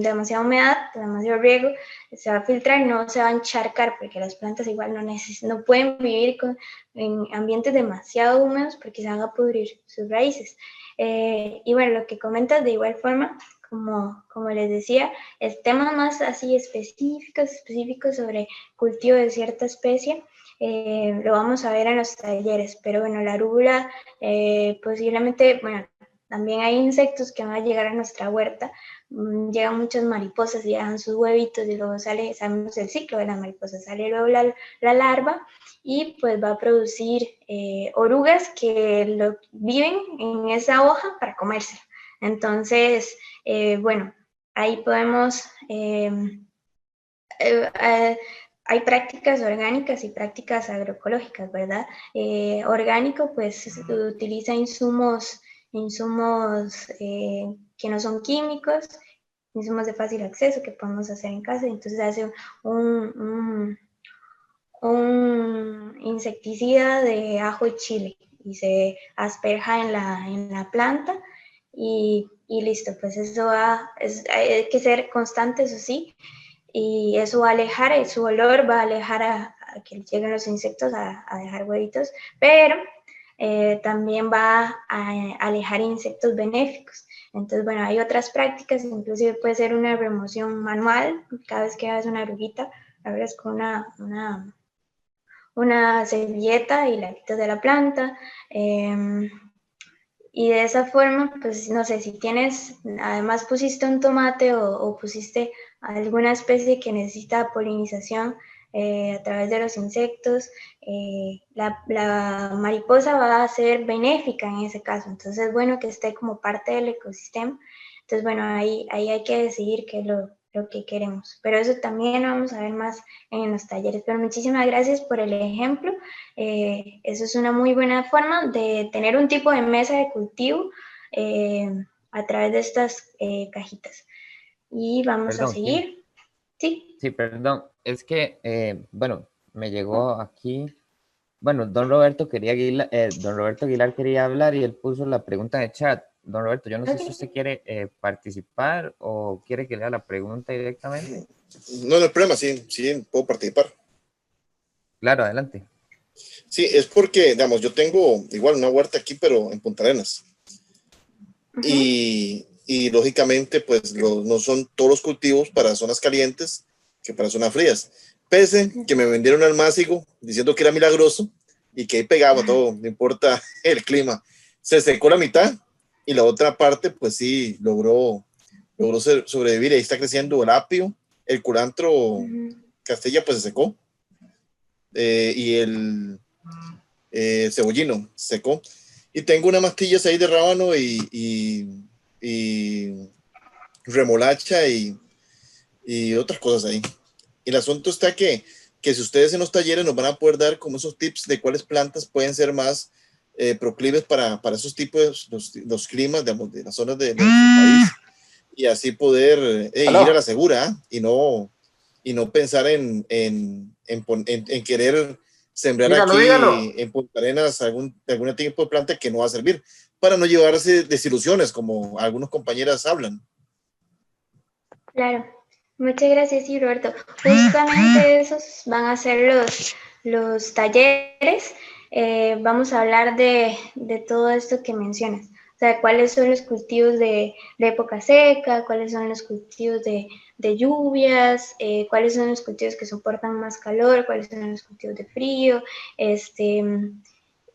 demasiada humedad, demasiado riego, se va a filtrar y no se va a encharcar porque las plantas igual no pueden vivir en ambientes demasiado húmedos porque se van a pudrir sus raíces. Y bueno, lo que comentas de igual forma, como les decía, temas más así específicos sobre cultivo de cierta especie, lo vamos a ver en los talleres, pero bueno, la arúgula posiblemente, bueno, también hay insectos que van a llegar a nuestra huerta, llegan muchas mariposas y dejan sus huevitos y luego sabemos el ciclo de las mariposas, sale luego la larva y pues va a producir orugas que viven en esa hoja para comérsela. Entonces, bueno, ahí podemos... hay prácticas orgánicas y prácticas agroecológicas, ¿verdad? Orgánico, pues, utiliza insumos que no son químicos, insumos de fácil acceso que podemos hacer en casa, entonces hace un insecticida de ajo y chile y se asperja en la planta y listo, pues eso hay que ser constante, eso sí, y eso va a alejar, su olor va a alejar a que lleguen los insectos a dejar huevitos, pero también va a alejar insectos benéficos. Entonces, bueno, hay otras prácticas, inclusive puede ser una remoción manual, cada vez que hagas una oruguita, abres con una servilleta y la quitas de la planta. Y de esa forma, pues no sé, si tienes, además pusiste un tomate o pusiste alguna especie que necesita polinización a través de los insectos, la mariposa va a ser benéfica en ese caso. Entonces es bueno que esté como parte del ecosistema. Entonces, bueno, ahí hay que decidir qué es lo que queremos. Pero eso también lo vamos a ver más en los talleres. Pero muchísimas gracias por el ejemplo. Eso es una muy buena forma de tener un tipo de mesa de cultivo a través de estas cajitas. Y vamos a seguir. Sí. Sí, perdón. Es que, bueno, me llegó aquí. Bueno, don Roberto Aguilar quería hablar y él puso la pregunta en el chat. Don Roberto, yo no sé si usted quiere participar o quiere que lea la pregunta directamente. No, no hay problema, sí, puedo participar. Claro, adelante. Sí, es porque, digamos, yo tengo igual una huerta aquí, pero en Punta Arenas. Y lógicamente, pues no son todos los cultivos para zonas calientes que para zonas frías. Pese que me vendieron al másigo diciendo que era milagroso y que ahí pegaba todo, no importa el clima. Se secó la mitad y la otra parte, pues sí, logró sobrevivir. Ahí está creciendo el apio, el culantro Castella, pues se secó. Y el cebollino se secó. Y tengo unas mastillas ahí de rábano y remolacha y otras cosas ahí. Y el asunto está que si ustedes en los talleres nos van a poder dar como esos tips de cuáles plantas pueden ser más proclives para esos tipos, los climas, digamos, de las zonas de nuestro país, y así poder ir a la segura y no pensar en querer sembrar dígalo. En Punta Arenas algún tipo de planta que no va a servir, para no llevarse desilusiones como algunos compañeras hablan. Claro, muchas gracias, sí, Roberto. Justamente esos van a ser los talleres. Vamos a hablar de todo esto que mencionas. O sea, cuáles son los cultivos de época seca, cuáles son los cultivos de lluvias, cuáles son los cultivos que soportan más calor, cuáles son los cultivos de frío,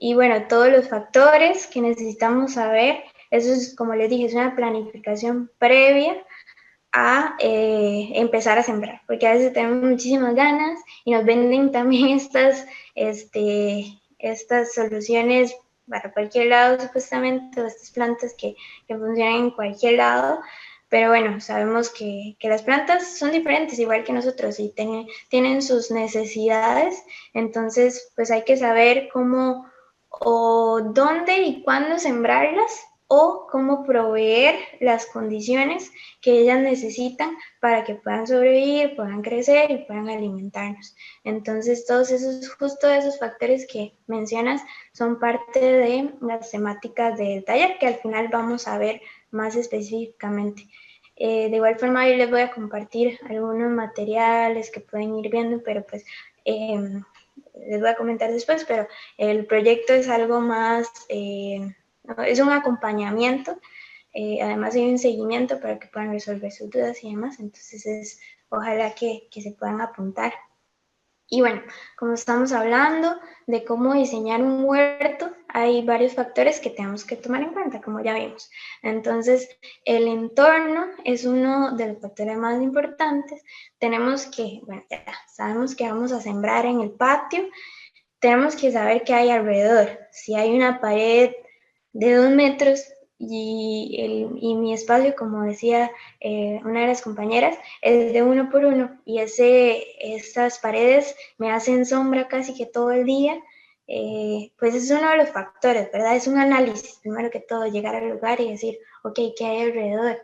y bueno, todos los factores que necesitamos saber. Eso es, como les dije, es una planificación previa a empezar a sembrar, porque a veces tenemos muchísimas ganas y nos venden también estas soluciones para cualquier lado, supuestamente, o estas plantas que funcionan en cualquier lado, pero bueno, sabemos que las plantas son diferentes, igual que nosotros, y tienen sus necesidades. Entonces pues hay que saber cómo o dónde y cuándo sembrarlas o cómo proveer las condiciones que ellas necesitan para que puedan sobrevivir, puedan crecer y puedan alimentarnos. Entonces, todos esos, justo esos factores que mencionas son parte de las temáticas del taller que al final vamos a ver más específicamente. De igual forma, yo les voy a compartir algunos materiales que pueden ir viendo, pero pues les voy a comentar después, pero el proyecto es algo más, es un acompañamiento, además hay un seguimiento para que puedan resolver sus dudas y demás, entonces ojalá que se puedan apuntar. Y bueno, como estamos hablando de cómo diseñar un huerto, hay varios factores que tenemos que tomar en cuenta, como ya vimos. Entonces, el entorno es uno de los factores más importantes. Tenemos que, bueno, ya sabemos que vamos a sembrar en el patio, tenemos que saber qué hay alrededor. Si hay una pared de 2 metros y mi espacio, como decía una de las compañeras, es de 1 por 1 y esas paredes me hacen sombra casi que todo el día, pues es uno de los factores, ¿verdad? Es un análisis, primero que todo, llegar al lugar y decir, ok, ¿qué hay alrededor?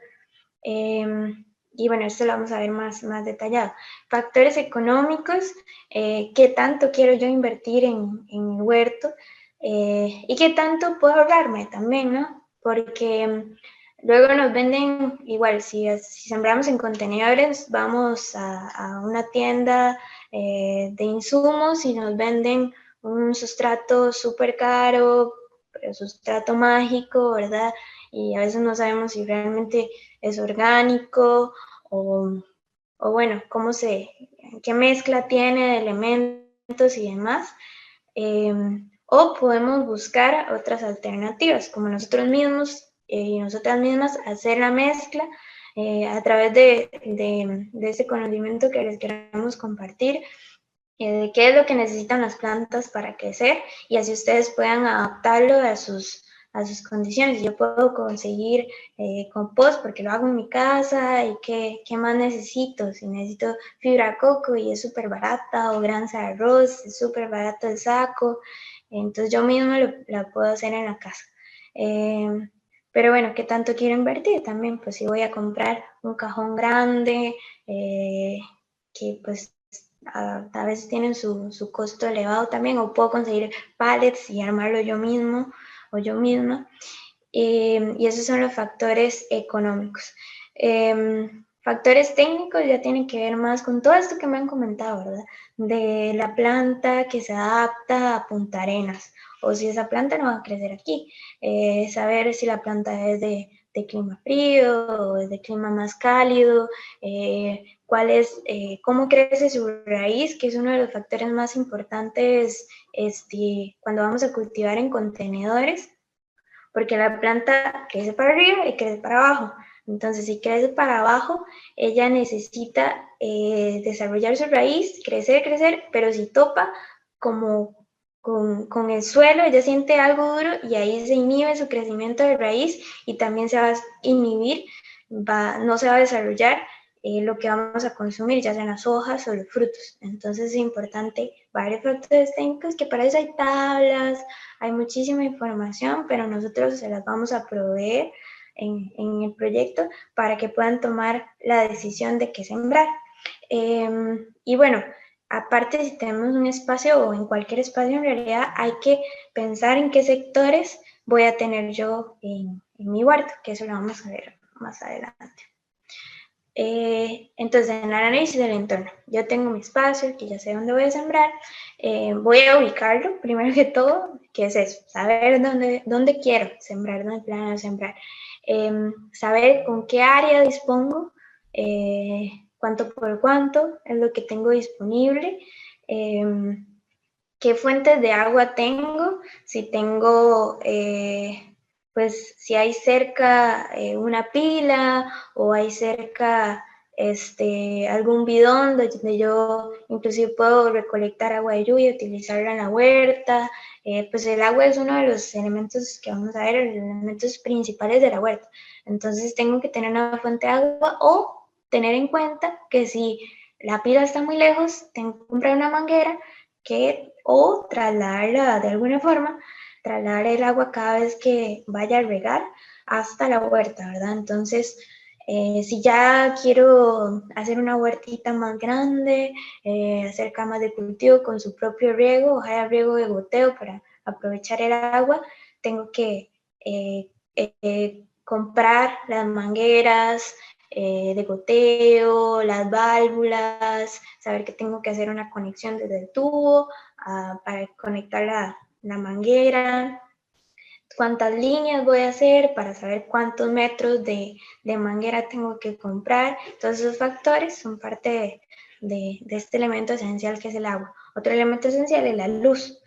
Y bueno, esto lo vamos a ver más detallado. Factores económicos, qué tanto quiero yo invertir en el huerto y qué tanto puedo ahorrarme también, ¿no? Porque luego nos venden, igual, si sembramos en contenedores, vamos a una tienda de insumos y nos venden un sustrato súper caro, sustrato mágico, ¿verdad? Y a veces no sabemos si realmente es orgánico o bueno, qué mezcla tiene de elementos y demás. O podemos buscar otras alternativas, como nosotros mismos y nosotras mismas hacer la mezcla a través de ese conocimiento que les queremos compartir, de qué es lo que necesitan las plantas para crecer y así ustedes puedan adaptarlo a sus condiciones. Yo puedo conseguir compost porque lo hago en mi casa y qué más necesito. Si necesito fibra de coco y es súper barata, o granza de arroz, es súper barato el saco, entonces yo misma la puedo hacer en la casa. Pero bueno, ¿qué tanto quiero invertir? También, pues si voy a comprar un cajón grande, que pues a veces tienen su costo elevado también, o puedo conseguir pallets y armarlo yo mismo o yo misma. Y esos son los factores económicos. Factores técnicos ya tienen que ver más con todo esto que me han comentado, ¿verdad? De la planta que se adapta a Punta Arenas, o si esa planta no va a crecer aquí. Saber si la planta es de clima frío o es de clima más cálido, cómo crece su raíz, que es uno de los factores más importantes cuando vamos a cultivar en contenedores, porque la planta crece para arriba y crece para abajo. Entonces, si crece para abajo, ella necesita desarrollar su raíz, crecer, pero si topa como con el suelo, ella siente algo duro y ahí se inhibe su crecimiento de raíz y también se va a inhibir, no se va a desarrollar lo que vamos a consumir, ya sean las hojas o los frutos. Entonces es importante varios factores técnicos, que para eso hay tablas, hay muchísima información, pero nosotros se las vamos a proveer en el proyecto para que puedan tomar la decisión de qué sembrar. Y bueno, aparte, si tenemos un espacio o en cualquier espacio, en realidad hay que pensar en qué sectores voy a tener yo en mi huerto, que eso lo vamos a ver más adelante. Entonces, en el análisis del entorno, yo tengo mi espacio, que ya sé dónde voy a sembrar, voy a ubicarlo, primero que todo, que es eso, saber dónde quiero sembrar, dónde planeo sembrar, saber con qué área dispongo, cuánto por cuánto es lo que tengo disponible, qué fuentes de agua tengo, si tengo, pues si hay cerca una pila o hay cerca algún bidón donde yo inclusive puedo recolectar agua de lluvia y utilizarla en la huerta. Pues el agua es uno de los elementos que vamos a ver, los elementos principales de la huerta. Entonces tengo que tener una fuente de agua o tener en cuenta que si la pila está muy lejos, tengo que comprar una manguera o trasladarla de alguna forma, trasladar el agua cada vez que vaya a regar, hasta la huerta, ¿verdad? Entonces, si ya quiero hacer una huertita más grande, hacer camas de cultivo con su propio riego, ojalá riego de goteo para aprovechar el agua, tengo que comprar las mangueras de goteo, las válvulas, saber que tengo que hacer una conexión desde el tubo para conectar la manguera, cuántas líneas voy a hacer para saber cuántos metros de manguera tengo que comprar. Todos esos factores son parte de este elemento esencial que es el agua. Otro elemento esencial es la luz.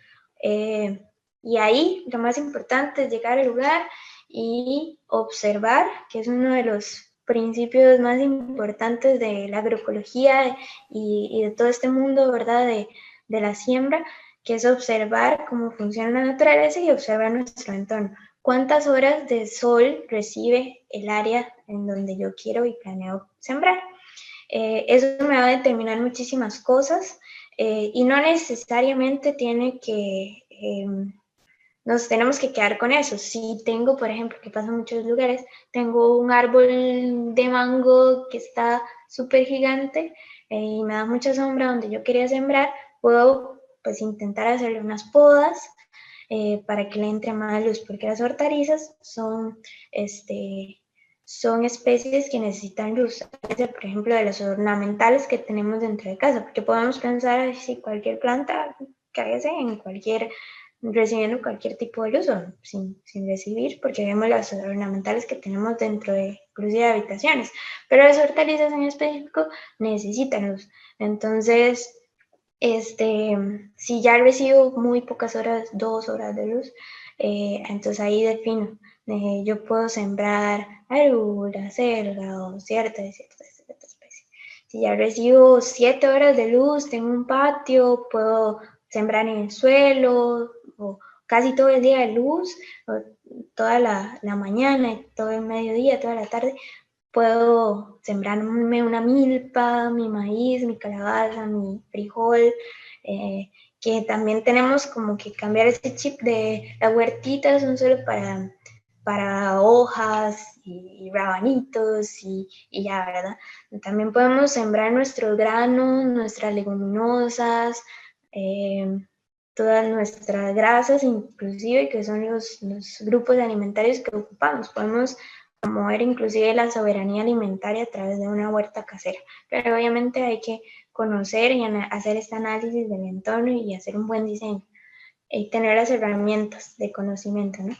Y ahí lo más importante es llegar al lugar y observar, que es uno de los principios más importantes de la agroecología y de todo este mundo, ¿verdad?, de la siembra, que es observar cómo funciona la naturaleza y observar nuestro entorno. ¿Cuántas horas de sol recibe el área en donde yo quiero y planeo sembrar? Eso me va a determinar muchísimas cosas y no necesariamente tiene que... nos tenemos que quedar con eso. Si tengo, por ejemplo, que pasa en muchos lugares, tengo un árbol de mango que está súper gigante y me da mucha sombra donde yo quería sembrar, puedo pues intentar hacerle unas podas para que le entre más luz, porque las hortalizas son especies que necesitan luz, por ejemplo, de los ornamentales que tenemos dentro de casa, porque podemos pensar si cualquier planta crece en cualquier, recibiendo cualquier tipo de luz o sin recibir, porque vemos las ornamentales que tenemos dentro de inclusive de habitaciones, pero las hortalizas en específico necesitan luz. Entonces, si ya recibo muy pocas horas, 2 horas de luz, entonces ahí defino, yo puedo sembrar arúgula, selga o cierta especie. Si ya recibo 7 horas de luz, tengo un patio, puedo sembrar en el suelo, o casi todo el día de luz, o toda la mañana, todo el mediodía, toda la tarde, puedo sembrarme una milpa, mi maíz, mi calabaza, mi frijol, que también tenemos como que cambiar ese chip de las huertitas son solo para hojas y rabanitos y ya, ¿verdad? También podemos sembrar nuestros granos, nuestras leguminosas, todas nuestras grasas inclusive, que son los grupos alimentarios que ocupamos. Podemos promover inclusive la soberanía alimentaria a través de una huerta casera, pero obviamente hay que conocer y hacer este análisis del entorno y hacer un buen diseño y tener las herramientas de conocimiento, ¿no?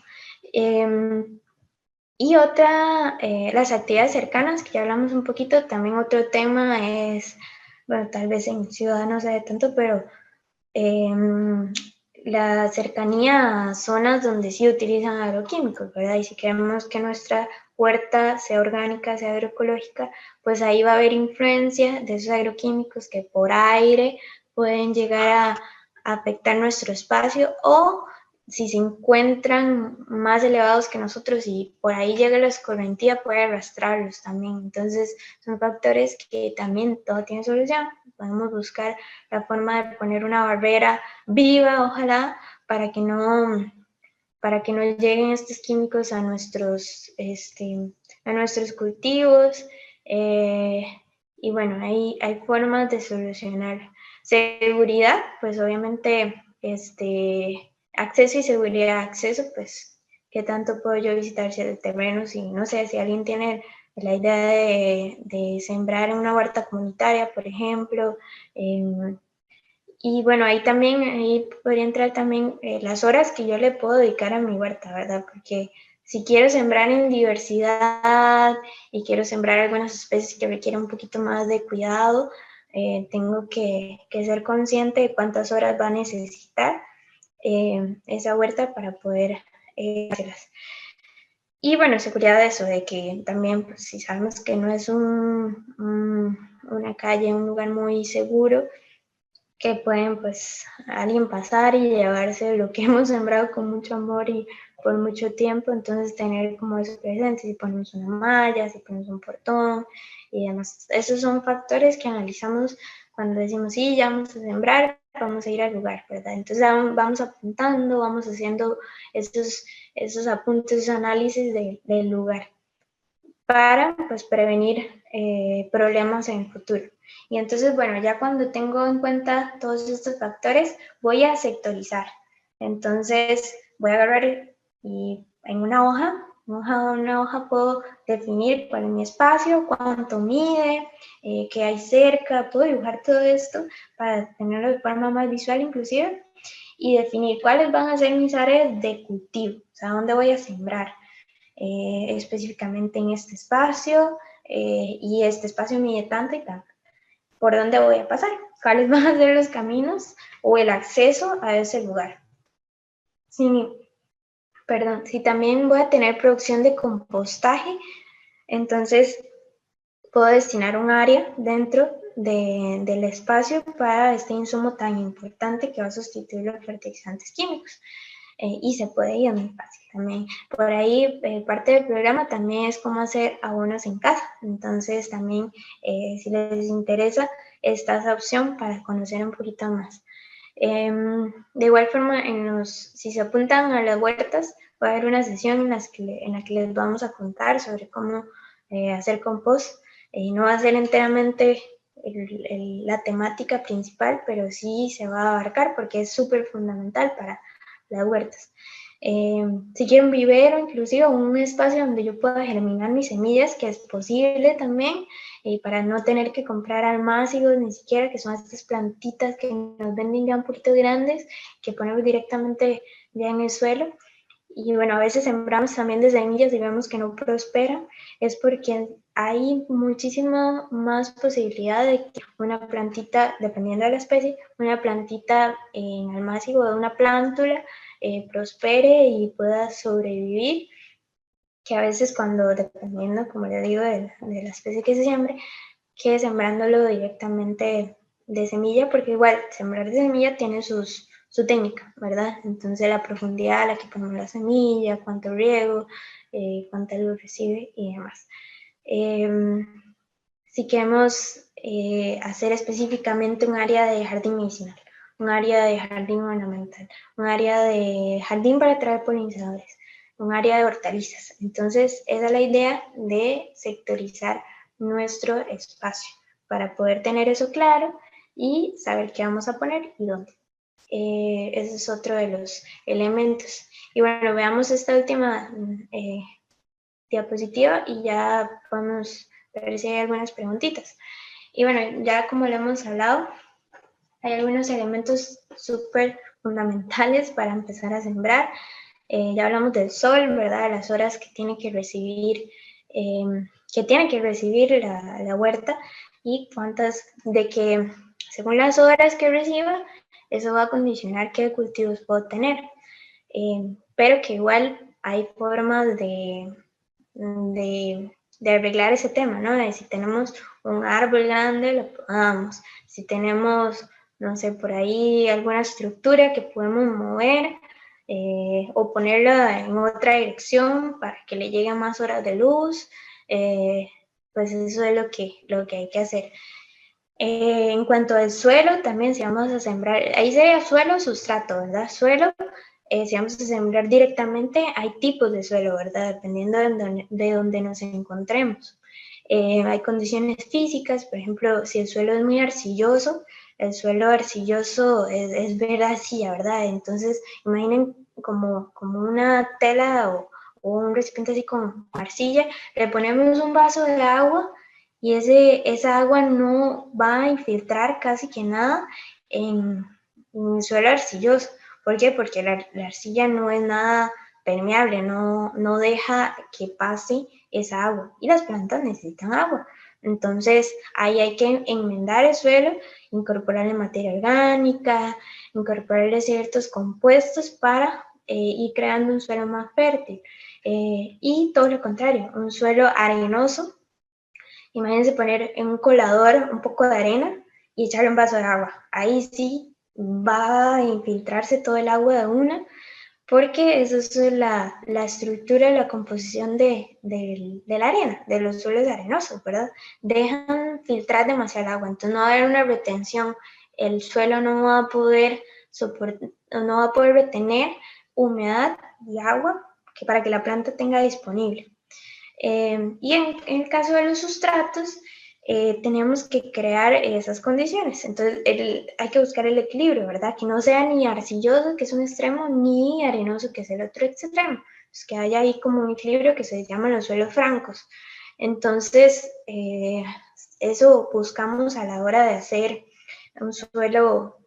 Y otra, las actividades cercanas, que ya hablamos un poquito, también otro tema es, bueno, tal vez en ciudad no se ve tanto, pero la cercanía a zonas donde sí utilizan agroquímicos, ¿verdad? Y si queremos que nuestra huerta sea orgánica, sea agroecológica, pues ahí va a haber influencia de esos agroquímicos que por aire pueden llegar a afectar nuestro espacio, o si se encuentran más elevados que nosotros y por ahí llega la escorrentía, puede arrastrarlos también. Entonces son factores que también todo tiene solución. Podemos buscar la forma de poner una barrera viva, ojalá, para que no lleguen estos químicos a nuestros cultivos. Y bueno, hay formas de solucionar. Seguridad, pues obviamente, acceso y seguridad. Acceso, pues, ¿qué tanto puedo yo visitar el terreno? Si, no sé, si alguien tiene la idea de sembrar en una huerta comunitaria, por ejemplo. Y bueno, ahí podría entrar también las horas que yo le puedo dedicar a mi huerta, ¿verdad? Porque si quiero sembrar en diversidad y quiero sembrar algunas especies que requieren un poquito más de cuidado, tengo que ser consciente de cuántas horas va a necesitar esa huerta para poder hacerlas. Y bueno, seguridad de eso, de que también, pues, si sabemos que no es una calle, un lugar muy seguro, que pueden, pues, alguien pasar y llevarse lo que hemos sembrado con mucho amor y por mucho tiempo. Entonces tener como eso presente, si ponemos una malla, si ponemos un portón y demás. Esos son factores que analizamos cuando decimos, sí, ya vamos a sembrar, vamos a ir al lugar, ¿verdad? Entonces vamos apuntando, vamos haciendo esos apuntes, esos análisis del lugar para pues prevenir problemas en el futuro. Y entonces, bueno, ya cuando tengo en cuenta todos estos factores, voy a sectorizar. Entonces, voy a agarrar y en una hoja puedo definir cuál es mi espacio, cuánto mide, qué hay cerca, puedo dibujar todo esto para tenerlo de forma más visual inclusive, y definir cuáles van a ser mis áreas de cultivo, o sea, dónde voy a sembrar. Específicamente en este espacio, y este espacio mide tanto y tanto. ¿Por dónde voy a pasar? ¿Cuáles van a ser los caminos o el acceso a ese lugar? Si también voy a tener producción de compostaje, entonces puedo destinar un área dentro del espacio para este insumo tan importante que va a sustituir los fertilizantes químicos. Y se puede ir muy fácil también. Por ahí parte del programa también es cómo hacer abonos en casa. Entonces también si les interesa está esa opción para conocer un poquito más. De igual forma, si se apuntan a las huertas, va a haber una sesión en la que les vamos a contar sobre cómo hacer compost. No va a ser enteramente la temática principal, pero sí se va a abarcar porque es súper fundamental para las huertas. Si quiero un vivero, inclusive un espacio donde yo pueda germinar mis semillas, que es posible también, para no tener que comprar almácigos ni siquiera, que son estas plantitas que nos venden ya un poquito grandes, que ponemos directamente ya en el suelo. Y bueno, a veces sembramos también de semillas y vemos que no prosperan, es porque hay muchísima más posibilidad de que una plantita, dependiendo de la especie, una plantita en almácigo de una plántula prospere y pueda sobrevivir, que a veces dependiendo, como le digo, de la especie que se siembre, que sembrándolo directamente de semilla, porque igual sembrar de semilla tiene su técnica, ¿verdad? Entonces la profundidad a la que ponemos la semilla, cuánto riego, cuánta luz recibe y demás. Si queremos hacer específicamente un área de jardín medicinal, un área de jardín ornamental, un área de jardín para atraer polinizadores, un área de hortalizas. Entonces, esa es la idea de sectorizar nuestro espacio para poder tener eso claro y saber qué vamos a poner y dónde. Ese es otro de los elementos. Y bueno, veamos esta última diapositiva y ya podemos ver si hay algunas preguntitas. Y bueno, ya como lo hemos hablado, hay algunos elementos súper fundamentales para empezar a sembrar. Ya hablamos del sol, ¿verdad? Las horas que tiene que recibir, la huerta, y según las horas que reciba, eso va a condicionar qué cultivos puedo tener. Pero que igual hay formas de arreglar ese tema, ¿no? Si tenemos un árbol grande, lo podamos. Si tenemos, no sé, por ahí alguna estructura que podemos mover o ponerla en otra dirección para que le lleguen más horas de luz, pues eso es lo que hay que hacer. En cuanto al suelo, también si vamos a sembrar, ahí sería suelo, sustrato, ¿verdad? Suelo, si vamos a sembrar directamente, hay tipos de suelo, ¿verdad? Dependiendo de donde nos encontremos. Hay condiciones físicas, por ejemplo, si el suelo es muy arcilloso, el suelo arcilloso es verde arcilla, ¿verdad? Entonces, imaginen como una tela o un recipiente así con arcilla, le ponemos un vaso de agua y esa agua no va a infiltrar casi que nada en el suelo arcilloso. ¿Por qué? Porque la arcilla no es nada permeable, no deja que pase esa agua, y las plantas necesitan agua. Entonces ahí hay que enmendar el suelo, incorporarle materia orgánica, incorporarle ciertos compuestos para ir creando un suelo más fértil. Y todo lo contrario, un suelo arenoso, imagínense poner en un colador un poco de arena y echarle un vaso de agua. Ahí sí va a infiltrarse todo el agua de una, porque eso es la estructura y la composición de la arena, de los suelos arenosos, ¿verdad? Dejan filtrar demasiado agua, entonces no va a haber una retención, el suelo no va a poder retener humedad y agua para que la planta tenga disponible. Y en el caso de los sustratos, tenemos que crear esas condiciones. Entonces, hay que buscar el equilibrio, ¿verdad? Que no sea ni arcilloso, que es un extremo, ni arenoso, que es el otro extremo. Pues que haya ahí como un equilibrio que se llama los suelos francos. Entonces, eso buscamos a la hora de hacer un suelo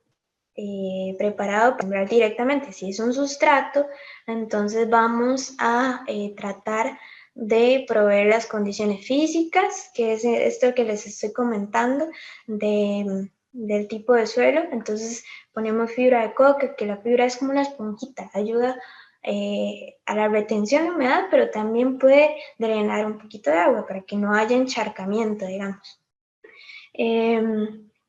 preparado para sembrar directamente. Si es un sustrato, entonces vamos a tratar de proveer las condiciones físicas, que es esto que les estoy comentando, del tipo de suelo. Entonces ponemos fibra de coco, que la fibra es como una esponjita, ayuda a la retención de humedad, pero también puede drenar un poquito de agua para que no haya encharcamiento, digamos.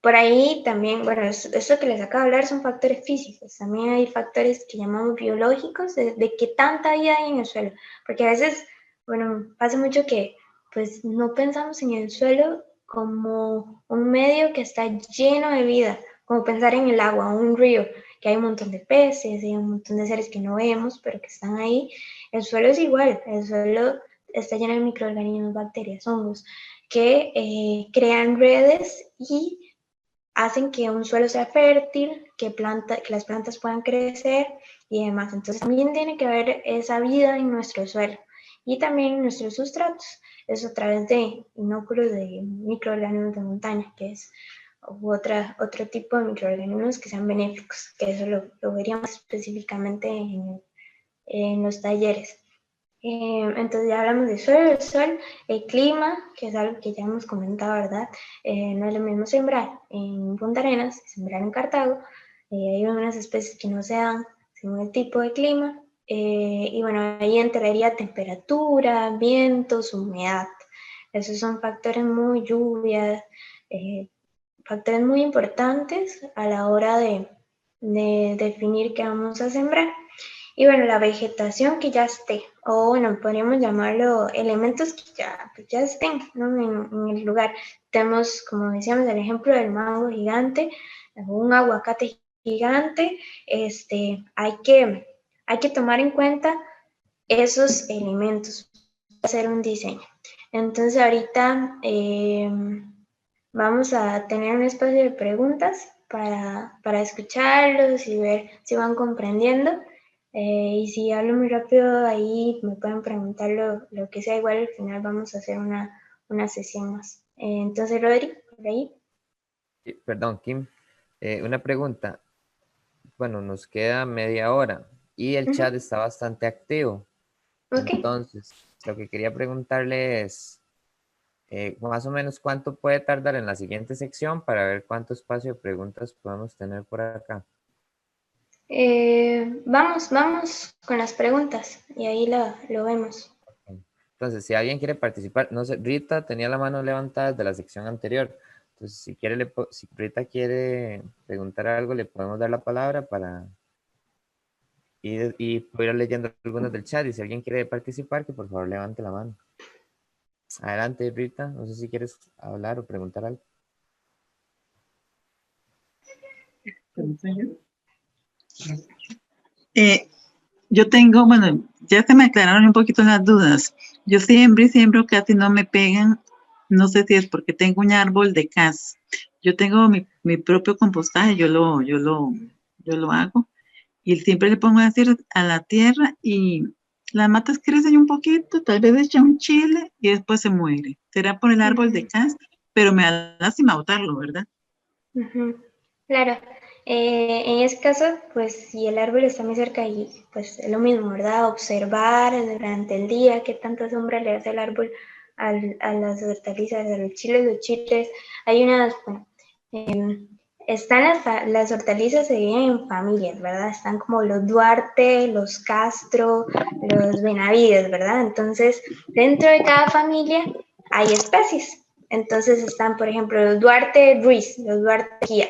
Por ahí también, bueno, esto que les acabo de hablar son factores físicos, también hay factores que llamamos biológicos, de qué tanta vida hay en el suelo, porque a veces, bueno, pasa mucho que pues no pensamos en el suelo como un medio que está lleno de vida, como pensar en el agua, un río, que hay un montón de peces, hay un montón de seres que no vemos, pero que están ahí. El suelo es igual, el suelo está lleno de microorganismos, bacterias, hongos, que crean redes y hacen que un suelo sea fértil, que las plantas puedan crecer y demás. Entonces también tiene que haber esa vida en nuestro suelo y también en nuestros sustratos. Eso a través de inóculos de microorganismos de montaña, que es otro tipo de microorganismos que sean benéficos, que eso lo veríamos específicamente en los talleres. Entonces ya hablamos de suelo, el sol, el clima, que es algo que ya hemos comentado, ¿verdad? No es lo mismo sembrar en Punta Arenas que sembrar en Cartago. Hay unas especies que no se dan según el tipo de clima. Y bueno, ahí entraría temperatura, vientos, humedad. Esos son factores muy lluvias, factores muy importantes a la hora de definir qué vamos a sembrar. Y bueno, la vegetación que ya esté, o bueno, podríamos llamarlo elementos que ya estén, ¿no? en el lugar. Tenemos, como decíamos, el ejemplo del mango gigante, un aguacate gigante. Hay que tomar en cuenta esos elementos para hacer un diseño. Entonces ahorita vamos a tener un espacio de preguntas para escucharlos y ver si van comprendiendo. Y si hablo muy rápido, ahí me pueden preguntar lo que sea. Igual al final vamos a hacer una sesión más. Entonces, Rodri, por ahí. Perdón, Kim. Una pregunta. Bueno, nos queda media hora y el chat está bastante activo. Okay. Entonces, lo que quería preguntarle es, más o menos cuánto puede tardar en la siguiente sección para ver cuánto espacio de preguntas podemos tener por acá. Vamos con las preguntas y ahí lo vemos. Entonces, si alguien quiere participar, no sé, Rita tenía la mano levantada desde la sección anterior. Entonces, si Rita quiere preguntar algo, le podemos dar la palabra para y puedo ir leyendo algunos del chat. Y si alguien quiere participar, que por favor levante la mano. Adelante, Rita. No sé si quieres hablar o preguntar algo. Yo tengo, bueno, ya se me aclararon un poquito las dudas. Yo siembro casi no me pegan. No sé si es porque tengo un árbol de casa. Yo tengo mi propio compostaje, yo lo hago. Y siempre le pongo a la tierra y las matas crecen un poquito, tal vez echa un chile y después se muere. Será por el árbol de casa, pero me da lástima botarlo, ¿verdad? Claro. En ese caso, pues si el árbol está muy cerca y pues es lo mismo, ¿verdad? Observar durante el día qué tanta sombra le hace el árbol a las hortalizas, a los chiles. Hay unas, bueno, están las hortalizas, se dividen en familias, ¿verdad? Están como los Duarte, los Castro, los Benavides, ¿verdad? Entonces, dentro de cada familia hay especies. Entonces están, por ejemplo, los Duarte Ruiz, los Duarte Guía.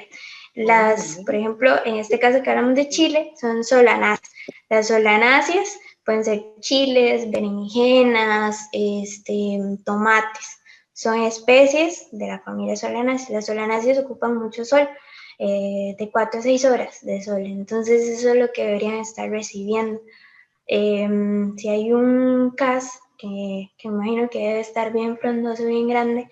Por ejemplo, en este caso que hablamos de Chile, son solanáceas. Las solanáceas pueden ser chiles, berenjenas, tomates. Son especies de la familia Solanaceae. Las Solanaceae ocupan mucho sol, de 4 a 6 horas de sol. Entonces eso es lo que deberían estar recibiendo. Si hay un CAS, que imagino que debe estar bien frondoso, bien grande,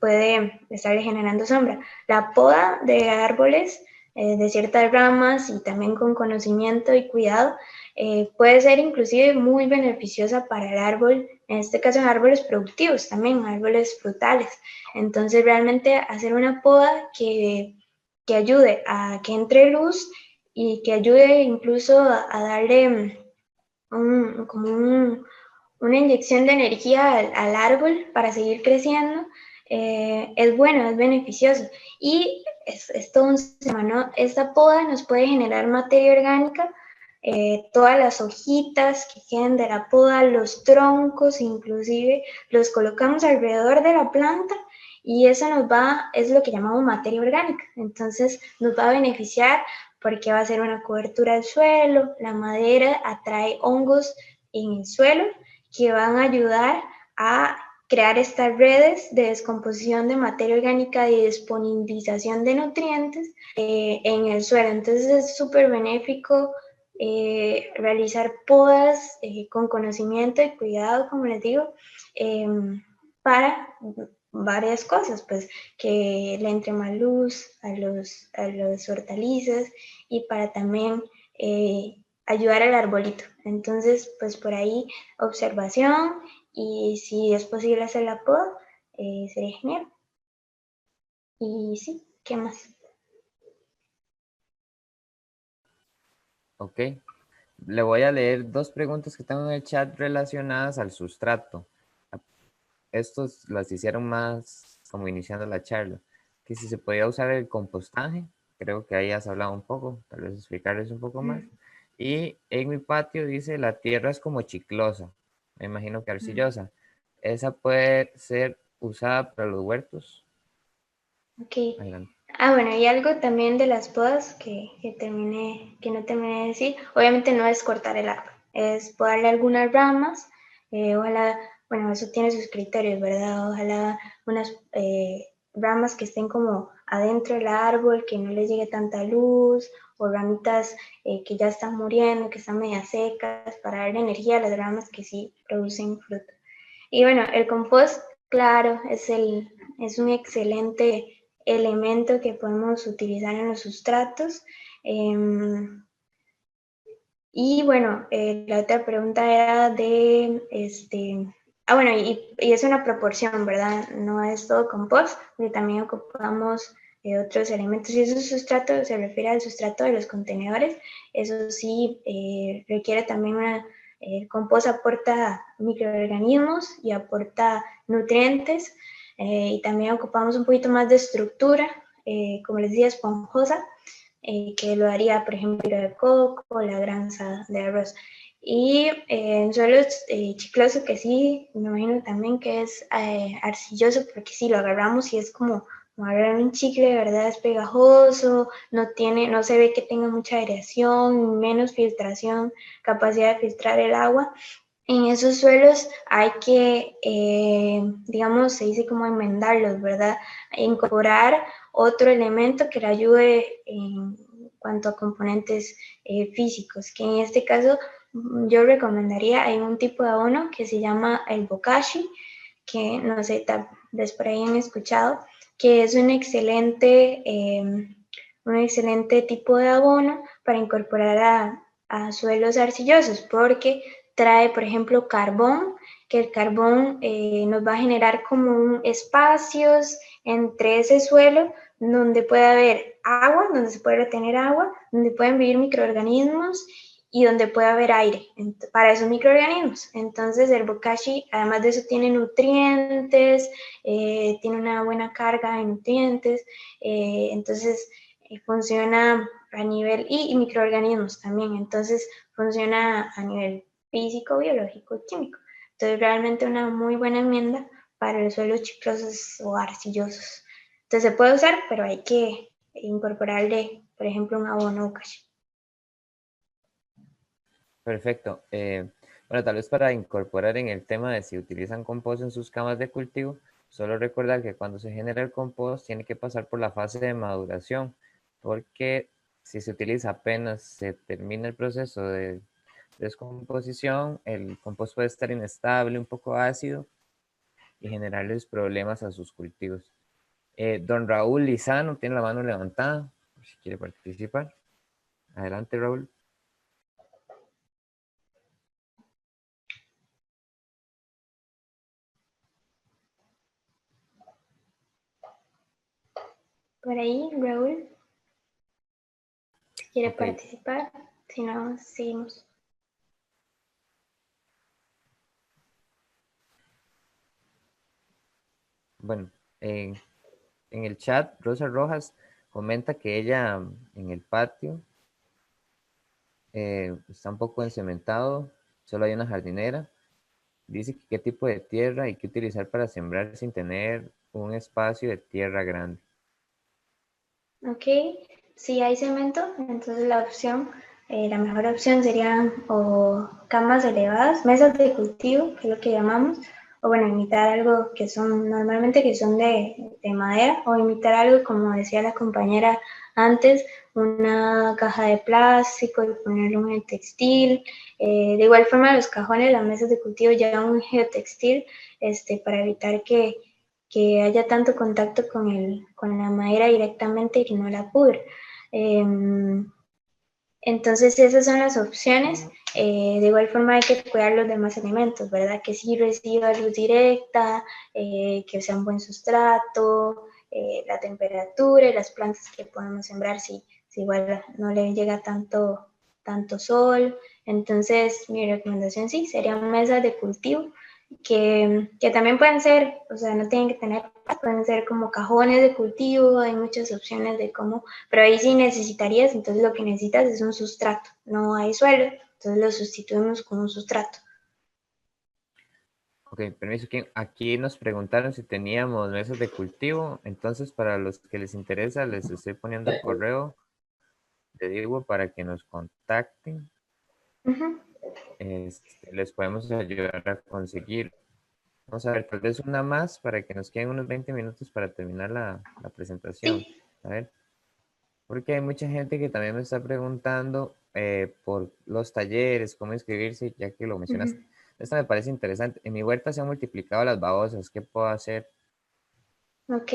puede estarle generando sombra. La poda de árboles, de ciertas ramas y también con conocimiento y cuidado, puede ser inclusive muy beneficiosa para el árbol, en este caso en árboles productivos también, árboles frutales. Entonces realmente hacer una poda que ayude a que entre luz y que ayude incluso a darle una inyección de energía al árbol para seguir creciendo, es bueno, es beneficioso. Y es todo un sistema, ¿no? Esta poda nos puede generar materia orgánica, todas las hojitas que queden de la poda, los troncos inclusive, los colocamos alrededor de la planta y eso es lo que llamamos materia orgánica. Entonces nos va a beneficiar porque va a ser una cobertura del suelo, la madera atrae hongos en el suelo que van a ayudar a crear estas redes de descomposición de materia orgánica y disponibilización de nutrientes en el suelo. Entonces es súper benéfico realizar podas con conocimiento y cuidado, como les digo, para varias cosas, pues que le entre más luz a los hortalizas y para también ayudar al arbolito. Entonces, pues por ahí observación y si es posible hacer la poda, sería genial. Y sí, ¿qué más? Ok. Le voy a leer 2 preguntas que tengo en el chat relacionadas al sustrato. Estos las hicieron más como iniciando la charla. Que si se podía usar el compostaje, creo que ahí has hablado un poco, tal vez explicarles un poco más. Y en mi patio dice, la tierra es como chiclosa, me imagino que arcillosa. ¿Esa puede ser usada para los huertos? Ok. Adelante. Bueno, y algo también de las podas que no terminé de decir, obviamente no es cortar el árbol, es podarle algunas ramas, ojalá, bueno, eso tiene sus criterios, ¿verdad? Ojalá unas ramas que estén como adentro del árbol, que no les llegue tanta luz, o ramitas que ya están muriendo, que están media secas, para darle energía a las ramas que sí producen fruto. Y bueno, el compost, claro, es un excelente elemento que podemos utilizar en los sustratos. Y bueno, la otra pregunta era de, bueno, y es una proporción, ¿verdad? No es todo compost, porque también ocupamos otros elementos. Y esos sustratos se refiere al sustrato de los contenedores. Eso sí requiere también el compost aporta microorganismos y aporta nutrientes. Y también ocupamos un poquito más de estructura, como les decía, esponjosa, que lo haría, por ejemplo, de coco, la granza de arroz. Y en suelos chicloso, que sí, me imagino también que es arcilloso, porque si lo agarramos y es como agarrar un chicle, ¿verdad? Es pegajoso, no se ve que tenga mucha aireación, menos filtración, capacidad de filtrar el agua. En esos suelos hay que, digamos, se dice como enmendarlos, ¿verdad? Incorporar otro elemento que le ayude en cuanto a componentes físicos, que en este caso yo recomendaría, hay un tipo de abono que se llama el bokashi, que no sé, tal vez por ahí han escuchado, que es un excelente tipo de abono para incorporar a suelos arcillosos, porque trae, por ejemplo, carbón, que el carbón nos va a generar como espacios entre ese suelo donde puede haber agua, donde se puede retener agua, donde pueden vivir microorganismos y donde puede haber aire para esos microorganismos. Entonces el bokashi, además de eso, tiene nutrientes, tiene una buena carga de nutrientes, entonces funciona a nivel, y microorganismos también, entonces funciona a nivel físico, biológico, químico. Entonces realmente una muy buena enmienda para los suelos chiclosos o arcillosos. Entonces se puede usar, pero hay que incorporarle, por ejemplo, un abono bokashi. Perfecto. Bueno, tal vez para incorporar en el tema de si utilizan compost en sus camas de cultivo, solo recordar que cuando se genera el compost tiene que pasar por la fase de maduración, porque si se utiliza apenas se termina el proceso de descomposición, el compost puede estar inestable, un poco ácido y generarles problemas a sus cultivos. Don Raúl Lizano tiene la mano levantada, por si quiere participar. Adelante, Raúl. Por ahí, Raúl, si quiere Ok. participar, si no, seguimos. Bueno, en el chat, Rosa Rojas comenta que ella en el patio está un poco encementado, solo hay una jardinera. Dice que qué tipo de tierra hay que utilizar para sembrar sin tener un espacio de tierra grande. Ok, si hay cemento, entonces la mejor opción serían o camas elevadas, mesas de cultivo, que es lo que llamamos, o bueno, imitar algo que son normalmente que son de madera, o imitar algo como decía la compañera antes, una caja de plástico y ponerle un geotextil. De igual forma los cajones, las mesas de cultivo llevan un geotextil para evitar que haya tanto contacto con la madera directamente y que no la pudre. Entonces esas son las opciones. De igual forma hay que cuidar los demás alimentos, ¿verdad? Que sí reciba luz directa, que sea un buen sustrato, la temperatura y las plantas que podemos sembrar si igual no le llega tanto sol. Entonces mi recomendación sí sería mesas de cultivo que también pueden ser, o sea, no tienen que tener, pueden ser como cajones de cultivo, hay muchas opciones de cómo, pero ahí sí necesitarías, entonces lo que necesitas es un sustrato, no hay suelo, entonces lo sustituimos con un sustrato. Ok, permiso, aquí nos preguntaron si teníamos mesas de cultivo, entonces para los que les interesa les estoy poniendo el correo de Diego para que nos contacten. Les podemos ayudar a conseguir. Vamos a ver, tal vez una más para que nos queden unos 20 minutos para terminar la presentación. A ver, porque hay mucha gente que también me está preguntando por los talleres, cómo inscribirse, ya que lo mencionaste. Esto me parece interesante. En mi huerta se han multiplicado las babosas. ¿Qué puedo hacer? Ok,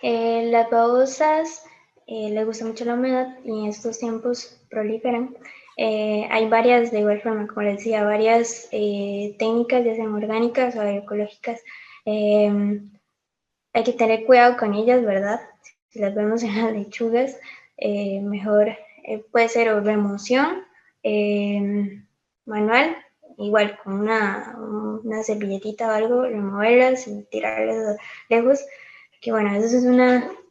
las babosas les gusta mucho la humedad y en estos tiempos proliferan. Hay varias, de igual forma, como les decía, varias técnicas, ya sean orgánicas o agroecológicas. Hay que tener cuidado con ellas, ¿verdad? Si las vemos en las lechugas, mejor puede ser o remoción manual, igual con una servilletita o algo, removerlas y tirarlas lejos. Que bueno, eso es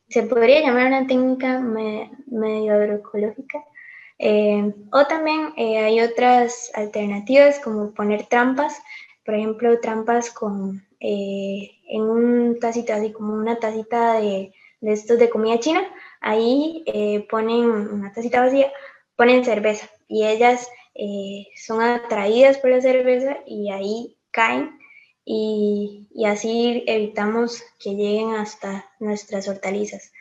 se podría llamar una técnica medio agroecológica. O también hay otras alternativas como poner trampas, por ejemplo, trampas en un tacita, así como una tacita de estos de comida china, ahí ponen una tacita vacía, ponen cerveza y ellas son atraídas por la cerveza y ahí caen y así evitamos que lleguen hasta nuestras hortalizas.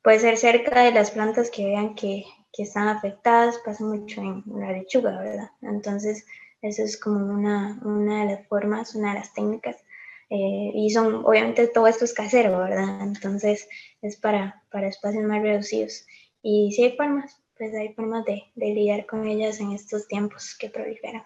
Puede ser cerca de las plantas que vean que están afectadas, pasa mucho en la lechuga, ¿verdad? Entonces, eso es como una de las formas, una de las técnicas. Y obviamente todo esto es casero, ¿verdad? Entonces, es para espacios más reducidos. Y sí hay formas, pues hay formas de lidiar con ellas en estos tiempos que proliferan.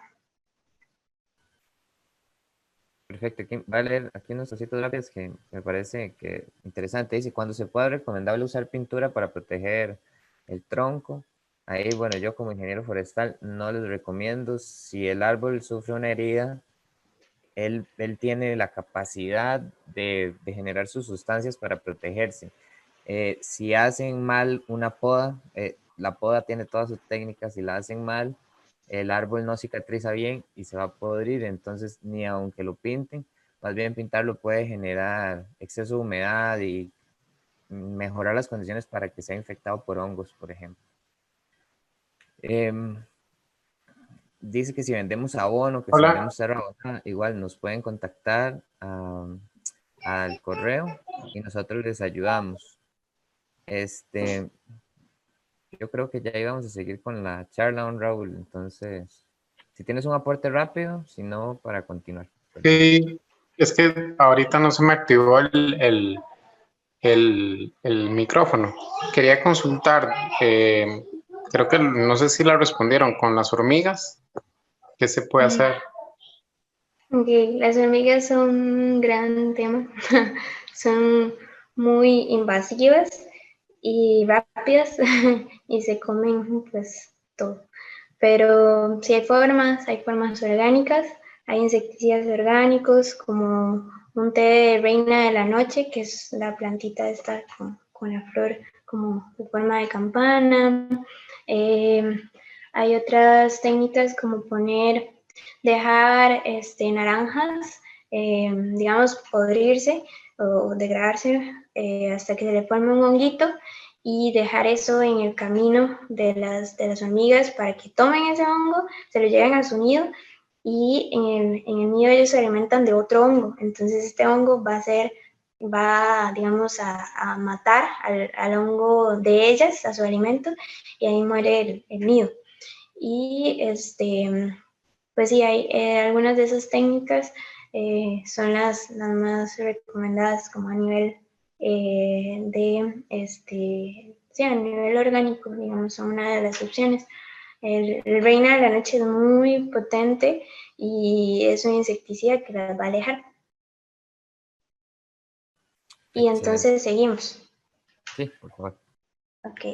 Perfecto. Voy a leer aquí unos trocitos rápidos que me parece que interesante. Dice, cuando se pueda, recomendable usar pintura para proteger el tronco. Ahí, bueno, yo como ingeniero forestal no les recomiendo. Si el árbol sufre una herida, él tiene la capacidad de generar sus sustancias para protegerse. Si hacen mal una poda, la poda tiene todas sus técnicas, si la hacen mal, el árbol no cicatriza bien y se va a podrir, entonces ni aunque lo pinten, más bien pintarlo puede generar exceso de humedad y mejorar las condiciones para que sea infectado por hongos, por ejemplo. Dice que si vendemos abono, que si vendemos tierra abonada, igual nos pueden contactar al correo y nosotros les ayudamos. Yo creo que ya íbamos a seguir con la charla, don Raúl. Entonces, si tienes un aporte rápido, si no, para continuar. Sí, es que ahorita no se me activó el micrófono. Quería consultar, creo que no sé si la respondieron con las hormigas. ¿Qué se puede hacer? Ok, las hormigas son un gran tema. Son muy invasivas y rápidas y se comen pues todo. Pero sí hay formas orgánicas, hay insecticidas orgánicos como un té de reina de la noche, que es la plantita esta con la flor como de forma de campana. Hay otras técnicas como dejar naranjas, digamos, podrirse o degradarse hasta que se le forme un honguito y dejar eso en el camino de las hormigas para que tomen ese hongo, se lo lleven a su nido y en el nido ellos se alimentan de otro hongo. Entonces este hongo va digamos, a matar al hongo de ellas, a su alimento, y ahí muere el nido. Y pues sí, hay algunas de esas técnicas son las más recomendadas como a nivel sí, a nivel orgánico, digamos, son una de las opciones. El reina de la noche es muy potente y es un insecticida que las va a alejar. Y entonces seguimos. Sí, por favor. Ok.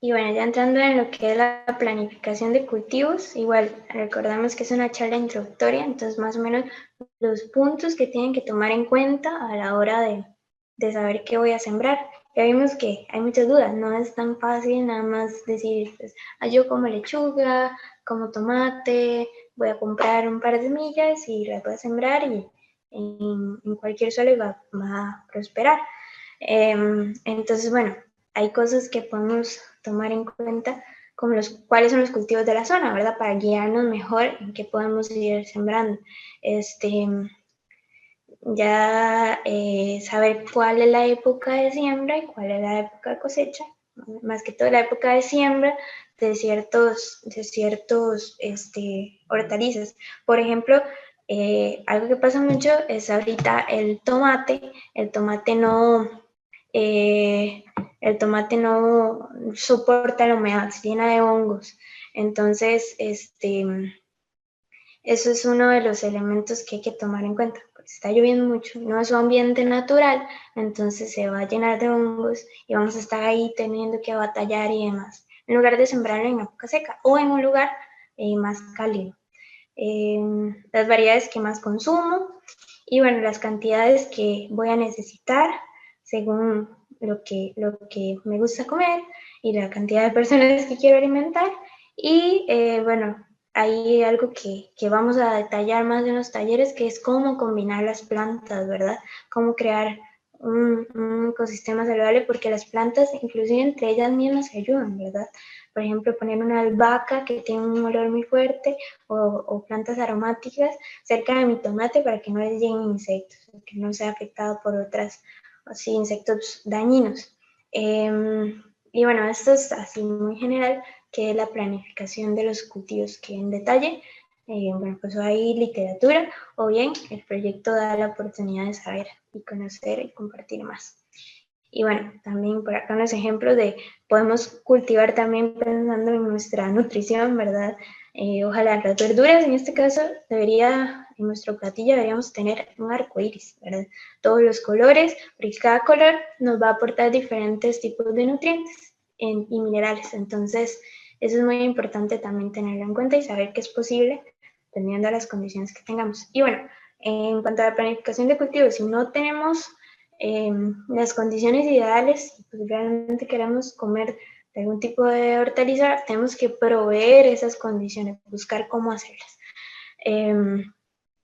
Y bueno, ya entrando en lo que es la planificación de cultivos, igual recordamos que es una charla introductoria, entonces más o menos los puntos que tienen que tomar en cuenta a la hora de saber qué voy a sembrar. Ya vimos que hay muchas dudas, no es tan fácil nada más decir, pues, yo como lechuga, como tomate, voy a comprar un par de semillas y las voy a sembrar y en cualquier suelo va a prosperar. Entonces, bueno, hay cosas que podemos tomar en cuenta, como cuáles son los cultivos de la zona, ¿verdad? Para guiarnos mejor en qué podemos ir sembrando. Saber cuál es la época de siembra y cuál es la época de cosecha, más que todo la época de siembra de ciertos hortalizas. Por ejemplo, algo que pasa mucho es ahorita el tomate no soporta la humedad, se llena de hongos. Entonces, eso es uno de los elementos que hay que tomar en cuenta. Porque está lloviendo mucho, no es un ambiente natural, entonces se va a llenar de hongos y vamos a estar ahí teniendo que batallar y demás. En lugar de sembrarlo en época seca o en un lugar más cálido. Las variedades que más consumo y bueno, las cantidades que voy a necesitar según lo que me gusta comer y la cantidad de personas que quiero alimentar. Y bueno, hay algo que vamos a detallar más en los talleres, que es cómo combinar las plantas, ¿verdad? Cómo crear un ecosistema saludable, porque las plantas, inclusive entre ellas mismas, se ayudan, ¿verdad? Por ejemplo, poner una albahaca que tiene un olor muy fuerte o plantas aromáticas cerca de mi tomate para que no les lleguen insectos, que no sea afectado por otras insectos dañinos. Y bueno, esto es así muy general, que es la planificación de los cultivos, que en detalle, bueno, pues hay literatura o bien el proyecto da la oportunidad de saber y conocer y compartir más. Y bueno, también por acá unos ejemplos de podemos cultivar también pensando en nuestra nutrición, ¿verdad? Ojalá las verduras, en este caso, en nuestro platillo deberíamos tener un arco iris, ¿verdad? Todos los colores, porque cada color nos va a aportar diferentes tipos de nutrientes y minerales. Entonces, eso es muy importante también tenerlo en cuenta y saber que es posible dependiendo de las condiciones que tengamos. Y bueno, en cuanto a la planificación de cultivos, si no tenemos las condiciones ideales, pues realmente queremos comer de algún tipo de hortaliza, tenemos que proveer esas condiciones, buscar cómo hacerlas.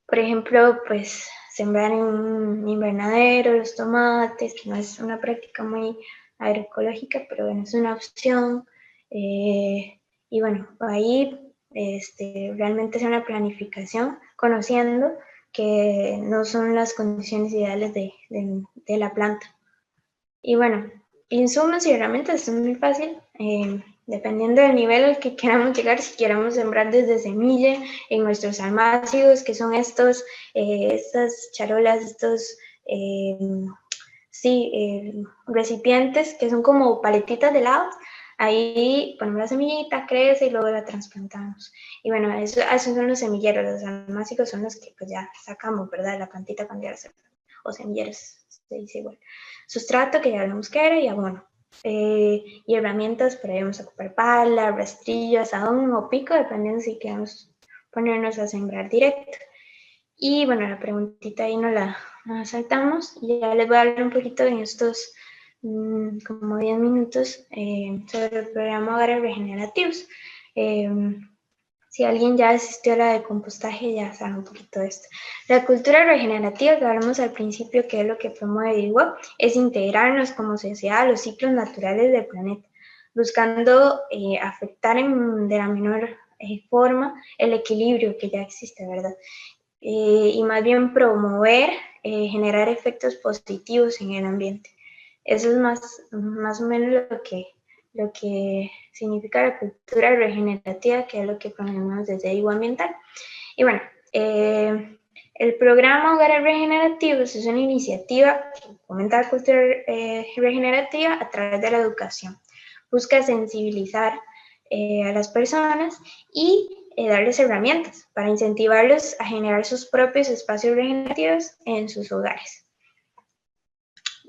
Por ejemplo, pues sembrar en un invernadero los tomates, que no es una práctica muy agroecológica, pero bueno, es una opción. Y bueno, ahí realmente es una planificación, conociendo que no son las condiciones ideales de la planta. Y bueno, insumos y herramientas es muy fácil, dependiendo del nivel al que queramos llegar. Si queremos sembrar desde semilla en nuestros almácigos, que son estas charolas, estos recipientes que son como paletitas de helados, ahí ponemos la semillita, crece y luego la trasplantamos. Y bueno, esos son los semilleros. Los almácigos son los que pues ya sacamos, ¿verdad? La plantita cuando ya la sacamos, o semilleros, se dice igual. Sustrato, que ya hablamos que era, y abono. Y herramientas, por ahí vamos a ocupar pala, rastrillo, asadón o pico, dependiendo si queremos ponernos a sembrar directo. Y bueno, la preguntita ahí no la saltamos, y ya les voy a hablar un poquito en estos como 10 minutos sobre el programa Hogares Regenerativos. Si alguien ya asistió a la de compostaje, ya sabe un poquito de esto. La cultura regenerativa, que hablamos al principio, que es lo que promueve DIWAP, es integrarnos como sociedad a los ciclos naturales del planeta, buscando afectar de la menor forma el equilibrio que ya existe, ¿verdad? Y más bien promover, generar efectos positivos en el ambiente. Eso es más o menos lo que significa la cultura regenerativa, que es lo que promovemos desde DIWAP Ambiental. Y bueno, el programa Hogares Regenerativos es una iniciativa que fomenta la cultura regenerativa a través de la educación. Busca sensibilizar a las personas y darles herramientas para incentivarlos a generar sus propios espacios regenerativos en sus hogares.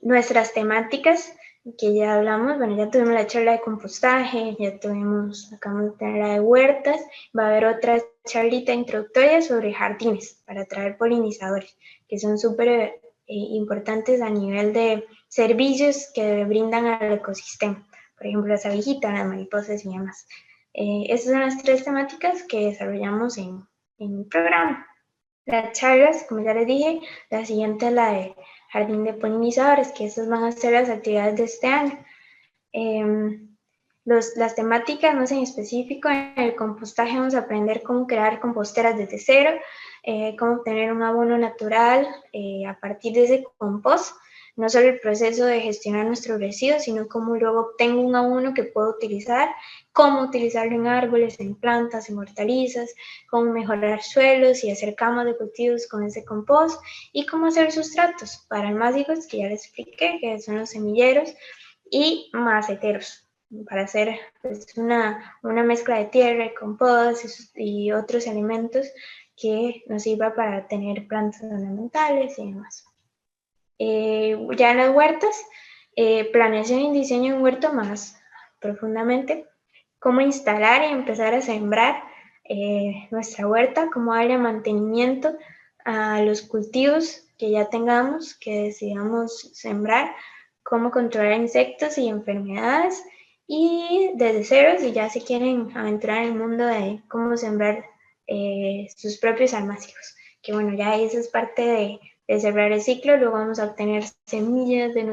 Nuestras temáticas, que ya hablamos, bueno, ya tuvimos la charla de compostaje, acabamos de tener la de huertas, va a haber otra charlita introductoria sobre jardines para atraer polinizadores, que son súper importantes a nivel de servicios que brindan al ecosistema, por ejemplo, las abejitas, las mariposas y demás. Estas son las 3 temáticas que desarrollamos en el programa. Las charlas, como ya les dije, la siguiente es la de jardín de polinizadores, que esas van a ser las actividades de este año. Las temáticas no son en específico. En el compostaje vamos a aprender cómo crear composteras desde cero, cómo obtener un abono natural a partir de ese compost. No solo el proceso de gestionar nuestros residuos, sino cómo luego obtengo un abono que puedo utilizar, cómo utilizarlo en árboles, en plantas, en hortalizas, cómo mejorar suelos y hacer camas de cultivos con ese compost, y cómo hacer sustratos para almácigos, que ya les expliqué, que son los semilleros, y maceteros, para hacer pues, una mezcla de tierra, compost y otros alimentos que nos sirva para tener plantas ornamentales y demás. Ya en las huertas, planeación y diseño en huerto más profundamente, cómo instalar y empezar a sembrar nuestra huerta, cómo darle mantenimiento a los cultivos que ya tengamos, que decidamos sembrar, cómo controlar insectos y enfermedades, y desde cero, si ya se quieren aventurar en el mundo de cómo sembrar sus propios almácigos, que bueno, ya eso es parte de cerrar el ciclo. Luego vamos a obtener semillas de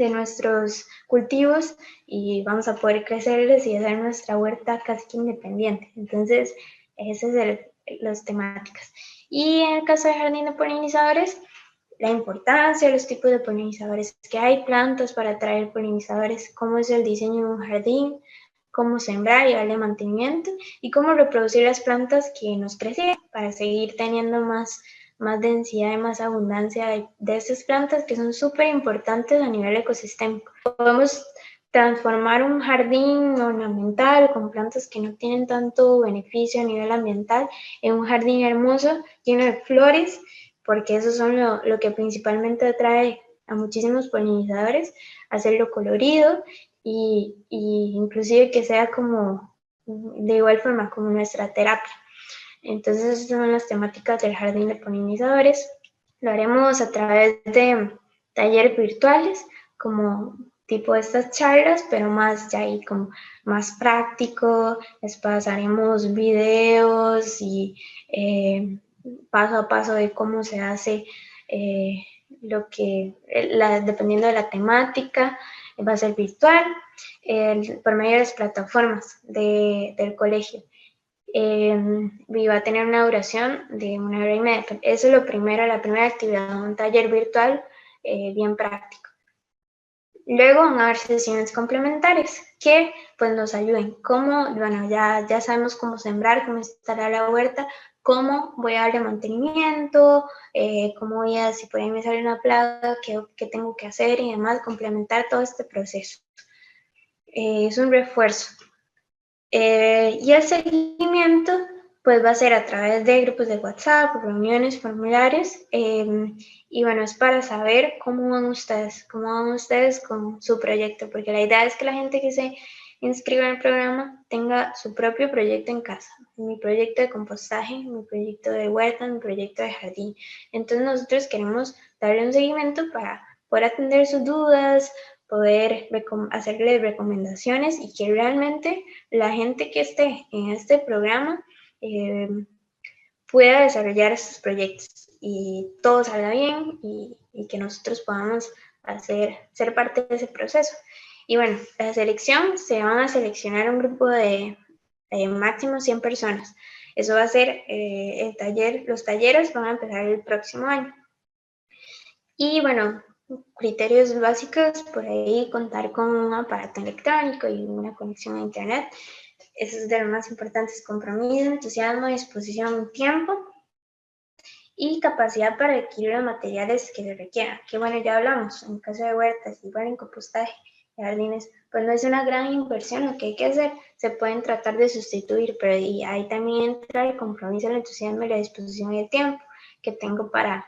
nuestros cultivos y vamos a poder crecerles y hacer nuestra huerta casi independiente. Entonces, esas son las temáticas. Y en el caso de jardín de polinizadores, la importancia, los tipos de polinizadores que hay, plantas para atraer polinizadores, cómo es el diseño de un jardín, cómo sembrar y darle mantenimiento, y cómo reproducir las plantas que nos crecen para seguir teniendo más densidad y más abundancia de estas plantas, que son súper importantes a nivel ecosistémico. Podemos transformar un jardín ornamental con plantas que no tienen tanto beneficio a nivel ambiental en un jardín hermoso, lleno de flores, porque eso son lo que principalmente atrae a muchísimos polinizadores, hacerlo colorido y inclusive que sea como, de igual forma, como nuestra terapia. Entonces, esas son las temáticas del jardín de polinizadores. Lo haremos a través de talleres virtuales, como tipo estas charlas, pero más ya ahí como más práctico. Les pasaremos videos y paso a paso de cómo se hace dependiendo de la temática, va a ser virtual, por medio de las plataformas del colegio. Y va a tener una duración de 1 hora y media. Eso es la primera actividad, un taller virtual bien práctico. Luego van a haber sesiones complementarias que pues nos ayuden. Bueno, ya sabemos cómo sembrar, cómo instalar la huerta, cómo voy a darle mantenimiento, si por ahí me sale una plaga, qué tengo que hacer y demás, complementar todo este proceso. Es un refuerzo. Y el seguimiento pues va a ser a través de grupos de WhatsApp, reuniones, formularios, y bueno, es para saber cómo van ustedes con su proyecto, porque la idea es que la gente que se inscriba en el programa tenga su propio proyecto en casa, mi proyecto de compostaje, mi proyecto de huerta, mi proyecto de jardín. Entonces nosotros queremos darle un seguimiento para poder atender sus dudas, poder hacerles recomendaciones y que realmente la gente que esté en este programa pueda desarrollar sus proyectos y todo salga bien y que nosotros podamos ser parte de ese proceso. Y bueno, la selección, se van a seleccionar un grupo de máximo 100 personas. Eso va a ser los talleres van a empezar el próximo año. Y bueno, criterios básicos, por ahí contar con un aparato electrónico y una conexión a internet. Eso es de lo más importante, es compromiso, entusiasmo, disposición y tiempo. Y capacidad para adquirir los materiales que se requieran. Que bueno, ya hablamos, en caso de huertas, igual en compostaje, jardines, pues no es una gran inversión lo que hay que hacer, se pueden tratar de sustituir, pero ahí también entra el compromiso, el entusiasmo y la disposición y el tiempo que tengo para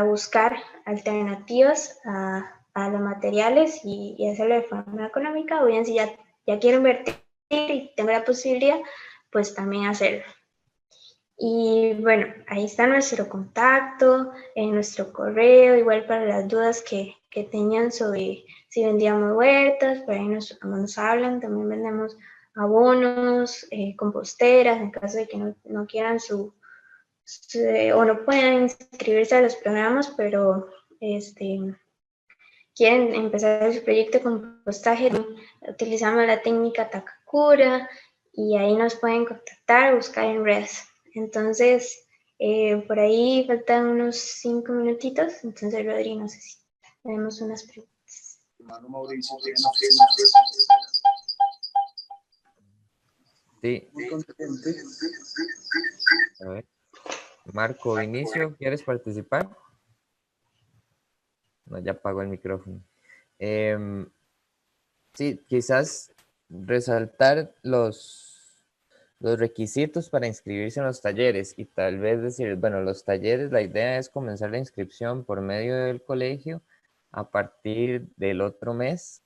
buscar alternativas a los materiales y hacerlo de forma económica, o bien si ya quiero invertir y tengo la posibilidad, pues también hacerlo. Y bueno, ahí está nuestro contacto, nuestro correo, igual para las dudas que tengan sobre si vendíamos huertas, por ahí nos hablan, también vendemos abonos, composteras, en caso de que no quieran o no puedan inscribirse a los programas, pero quieren empezar su proyecto de compostaje, utilizamos la técnica Takakura y ahí nos pueden contactar, buscar en redes. Entonces, por ahí faltan unos 5 minutitos, entonces Rodri, no sé si tenemos unas preguntas. Sí. A ver. Marco Vinicio, ¿quieres participar? No, ya apagó el micrófono. Sí, quizás resaltar los requisitos para inscribirse en los talleres y tal vez decir, bueno, los talleres, la idea es comenzar la inscripción por medio del colegio a partir del otro mes.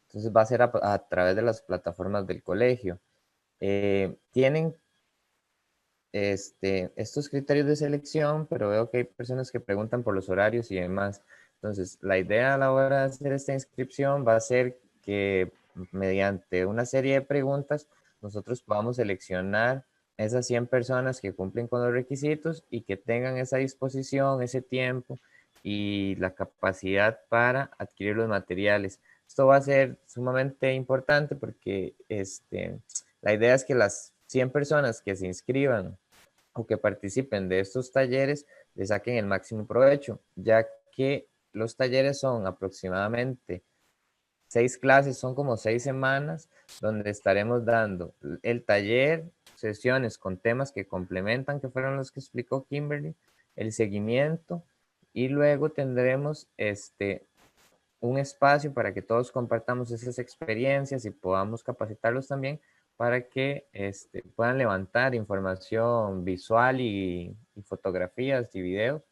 Entonces va a ser a través de las plataformas del colegio. Tienen estos criterios de selección, pero veo que hay personas que preguntan por los horarios y demás. Entonces, la idea a la hora de hacer esta inscripción va a ser que mediante una serie de preguntas nosotros podamos seleccionar esas 100 personas que cumplen con los requisitos y que tengan esa disposición, ese tiempo y la capacidad para adquirir los materiales. Esto va a ser sumamente importante porque la idea es que las 100 personas que se inscriban o que participen de estos talleres le saquen el máximo provecho, ya que los talleres son aproximadamente 6 clases, son como 6 semanas, donde estaremos dando el taller, sesiones con temas que complementan, que fueron los que explicó Kimberly, el seguimiento, y luego tendremos un espacio para que todos compartamos esas experiencias y podamos capacitarlos también para que puedan levantar información visual y fotografías y videos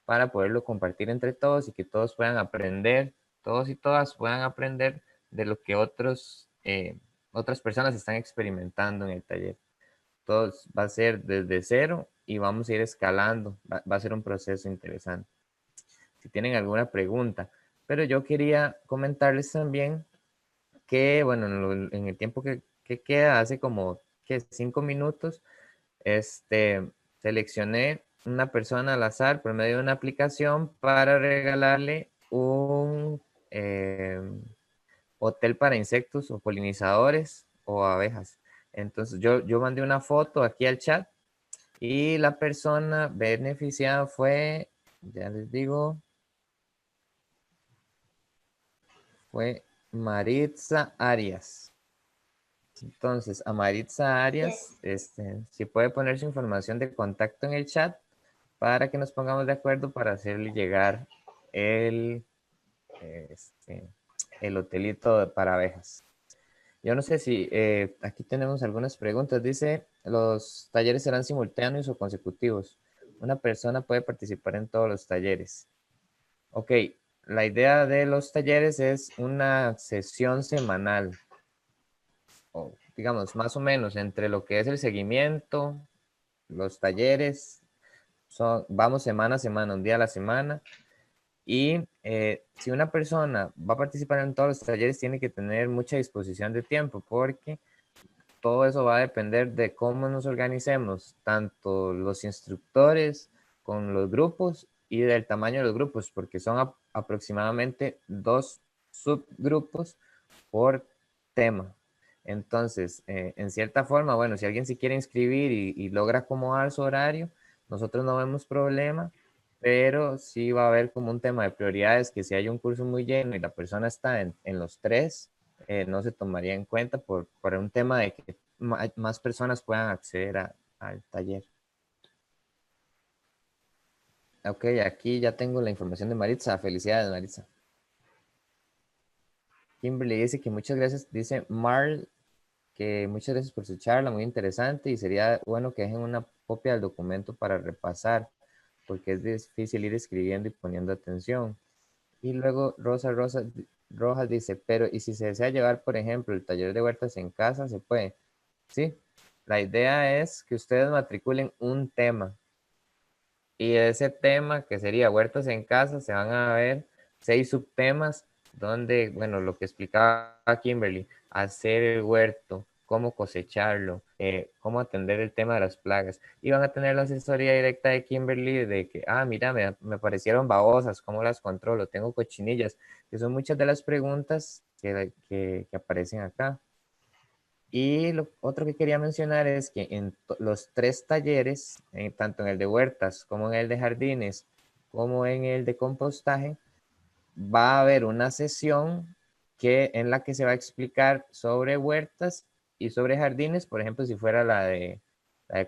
para poderlo compartir entre todos y que todos puedan aprender, todos y todas puedan aprender de lo que otras personas están experimentando en el taller. Todo va a ser desde cero y vamos a ir escalando, va a ser un proceso interesante. Si tienen alguna pregunta, pero yo quería comentarles también que, bueno, en el tiempo que queda, hace como 5 minutos, seleccioné una persona al azar por medio de una aplicación para regalarle un hotel para insectos o polinizadores o abejas. Entonces yo mandé una foto aquí al chat y la persona beneficiada fue, ya les digo, fue Maritza Arias. Entonces, a Maritza Arias, si puede poner su información de contacto en el chat para que nos pongamos de acuerdo para hacerle llegar el hotelito para abejas. Yo no sé si aquí tenemos algunas preguntas. Dice, ¿los talleres serán simultáneos o consecutivos? Una persona puede participar en todos los talleres. Ok, la idea de los talleres es una sesión semanal. O digamos, más o menos entre lo que es el seguimiento, los talleres, vamos semana a semana, un día a la semana. Y si una persona va a participar en todos los talleres, tiene que tener mucha disposición de tiempo, porque todo eso va a depender de cómo nos organicemos, tanto los instructores con los grupos y del tamaño de los grupos, porque son aproximadamente 2 subgrupos por tema. Entonces, en cierta forma, bueno, si alguien se quiere inscribir y logra acomodar su horario, nosotros no vemos problema, pero sí va a haber como un tema de prioridades, que si hay un curso muy lleno y la persona está en los 3, no se tomaría en cuenta por un tema de que más personas puedan acceder al taller. Ok, aquí ya tengo la información de Maritza. Felicidades, Maritza. Kimberly dice que muchas gracias, dice Marl, que muchas gracias por su charla, muy interesante, y sería bueno que dejen una copia del documento para repasar, porque es difícil ir escribiendo y poniendo atención. Y luego Rojas dice, pero ¿y si se desea llevar, por ejemplo, el taller de huertas en casa? ¿Se puede? Sí, la idea es que ustedes matriculen un tema. Y ese tema, que sería huertas en casa, se van a ver 6 subtemas donde, bueno, lo que explicaba Kimberly, hacer el huerto, cómo cosecharlo, cómo atender el tema de las plagas. Y van a tener la asesoría directa de Kimberly de que, mira, me aparecieron babosas, ¿cómo las controlo? Tengo cochinillas, que son muchas de las preguntas que aparecen acá. Y lo otro que quería mencionar es que en los 3 talleres, tanto en el de huertas como en el de jardines, como en el de compostaje, va a haber una sesión en la que se va a explicar sobre huertas y sobre jardines, por ejemplo, si fuera la de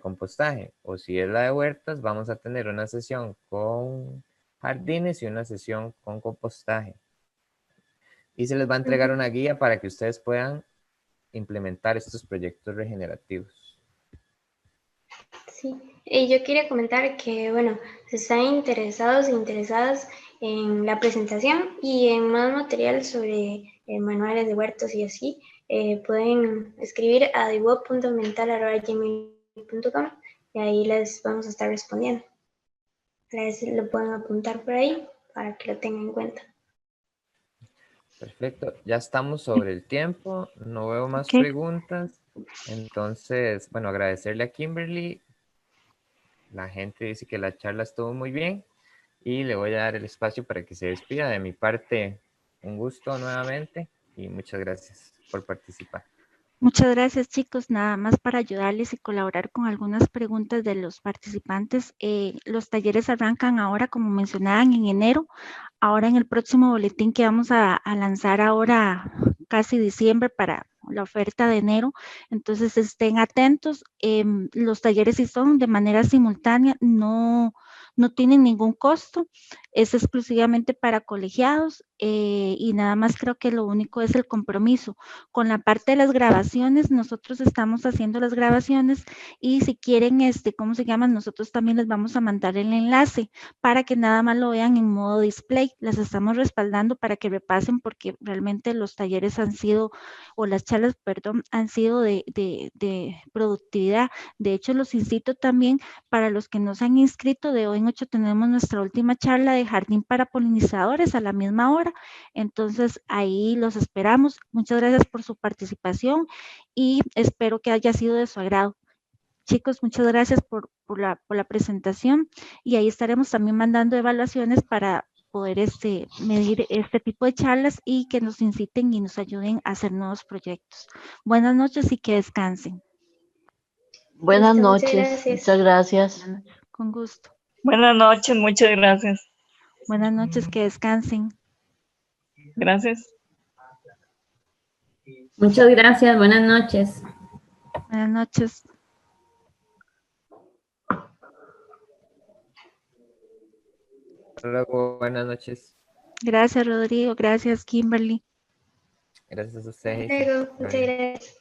compostaje, o si es la de huertas, vamos a tener una sesión con jardines y una sesión con compostaje. Y se les va a entregar una guía para que ustedes puedan implementar estos proyectos regenerativos. Sí, y yo quería comentar que, bueno, si están interesadas en la presentación y en más material sobre manuales de huertos y así, pueden escribir a diweb.mental@gmail.com y ahí les vamos a estar respondiendo. Lo pueden apuntar por ahí para que lo tengan en cuenta. Perfecto, ya estamos sobre el tiempo, no veo más preguntas. Entonces, bueno, agradecerle a Kimberly. La gente dice que la charla estuvo muy bien y le voy a dar el espacio para que se despida. De mi parte, un gusto nuevamente y muchas gracias por participar. Muchas gracias, chicos. Nada más para ayudarles y colaborar con algunas preguntas de los participantes. Los talleres arrancan ahora, como mencionaban, en enero. Ahora en el próximo boletín que vamos a lanzar ahora, casi diciembre, para la oferta de enero. Entonces estén atentos. Los talleres, si son de manera simultánea, no tienen ningún costo. Es exclusivamente para colegiados y nada más creo que lo único es el compromiso. Con la parte de las grabaciones, nosotros estamos haciendo las grabaciones y si quieren, ¿cómo se llaman? Nosotros también les vamos a mandar el enlace para que nada más lo vean en modo display. Las estamos respaldando para que repasen porque realmente los talleres han sido, o las charlas, perdón, han sido de productividad. De hecho, los incito también para los que no se han inscrito. De hoy en 8 tenemos nuestra última charla de jardín para polinizadores a la misma hora. Entonces, ahí los esperamos. Muchas gracias por su participación y espero que haya sido de su agrado. chicos, muchas gracias por la presentación, y ahí estaremos también mandando evaluaciones para poder medir este tipo de charlas y que nos inciten y nos ayuden a hacer nuevos proyectos. Buenas noches y que descansen. Buenas Listo, noches, muchas gracias. Con gusto. Buenas noches, muchas gracias. Buenas noches, que descansen. Gracias. Muchas gracias, buenas noches. Buenas noches. Hasta luego, buenas noches. Gracias, Rodrigo. Gracias, Kimberly. Gracias a ustedes. Luego, muchas gracias.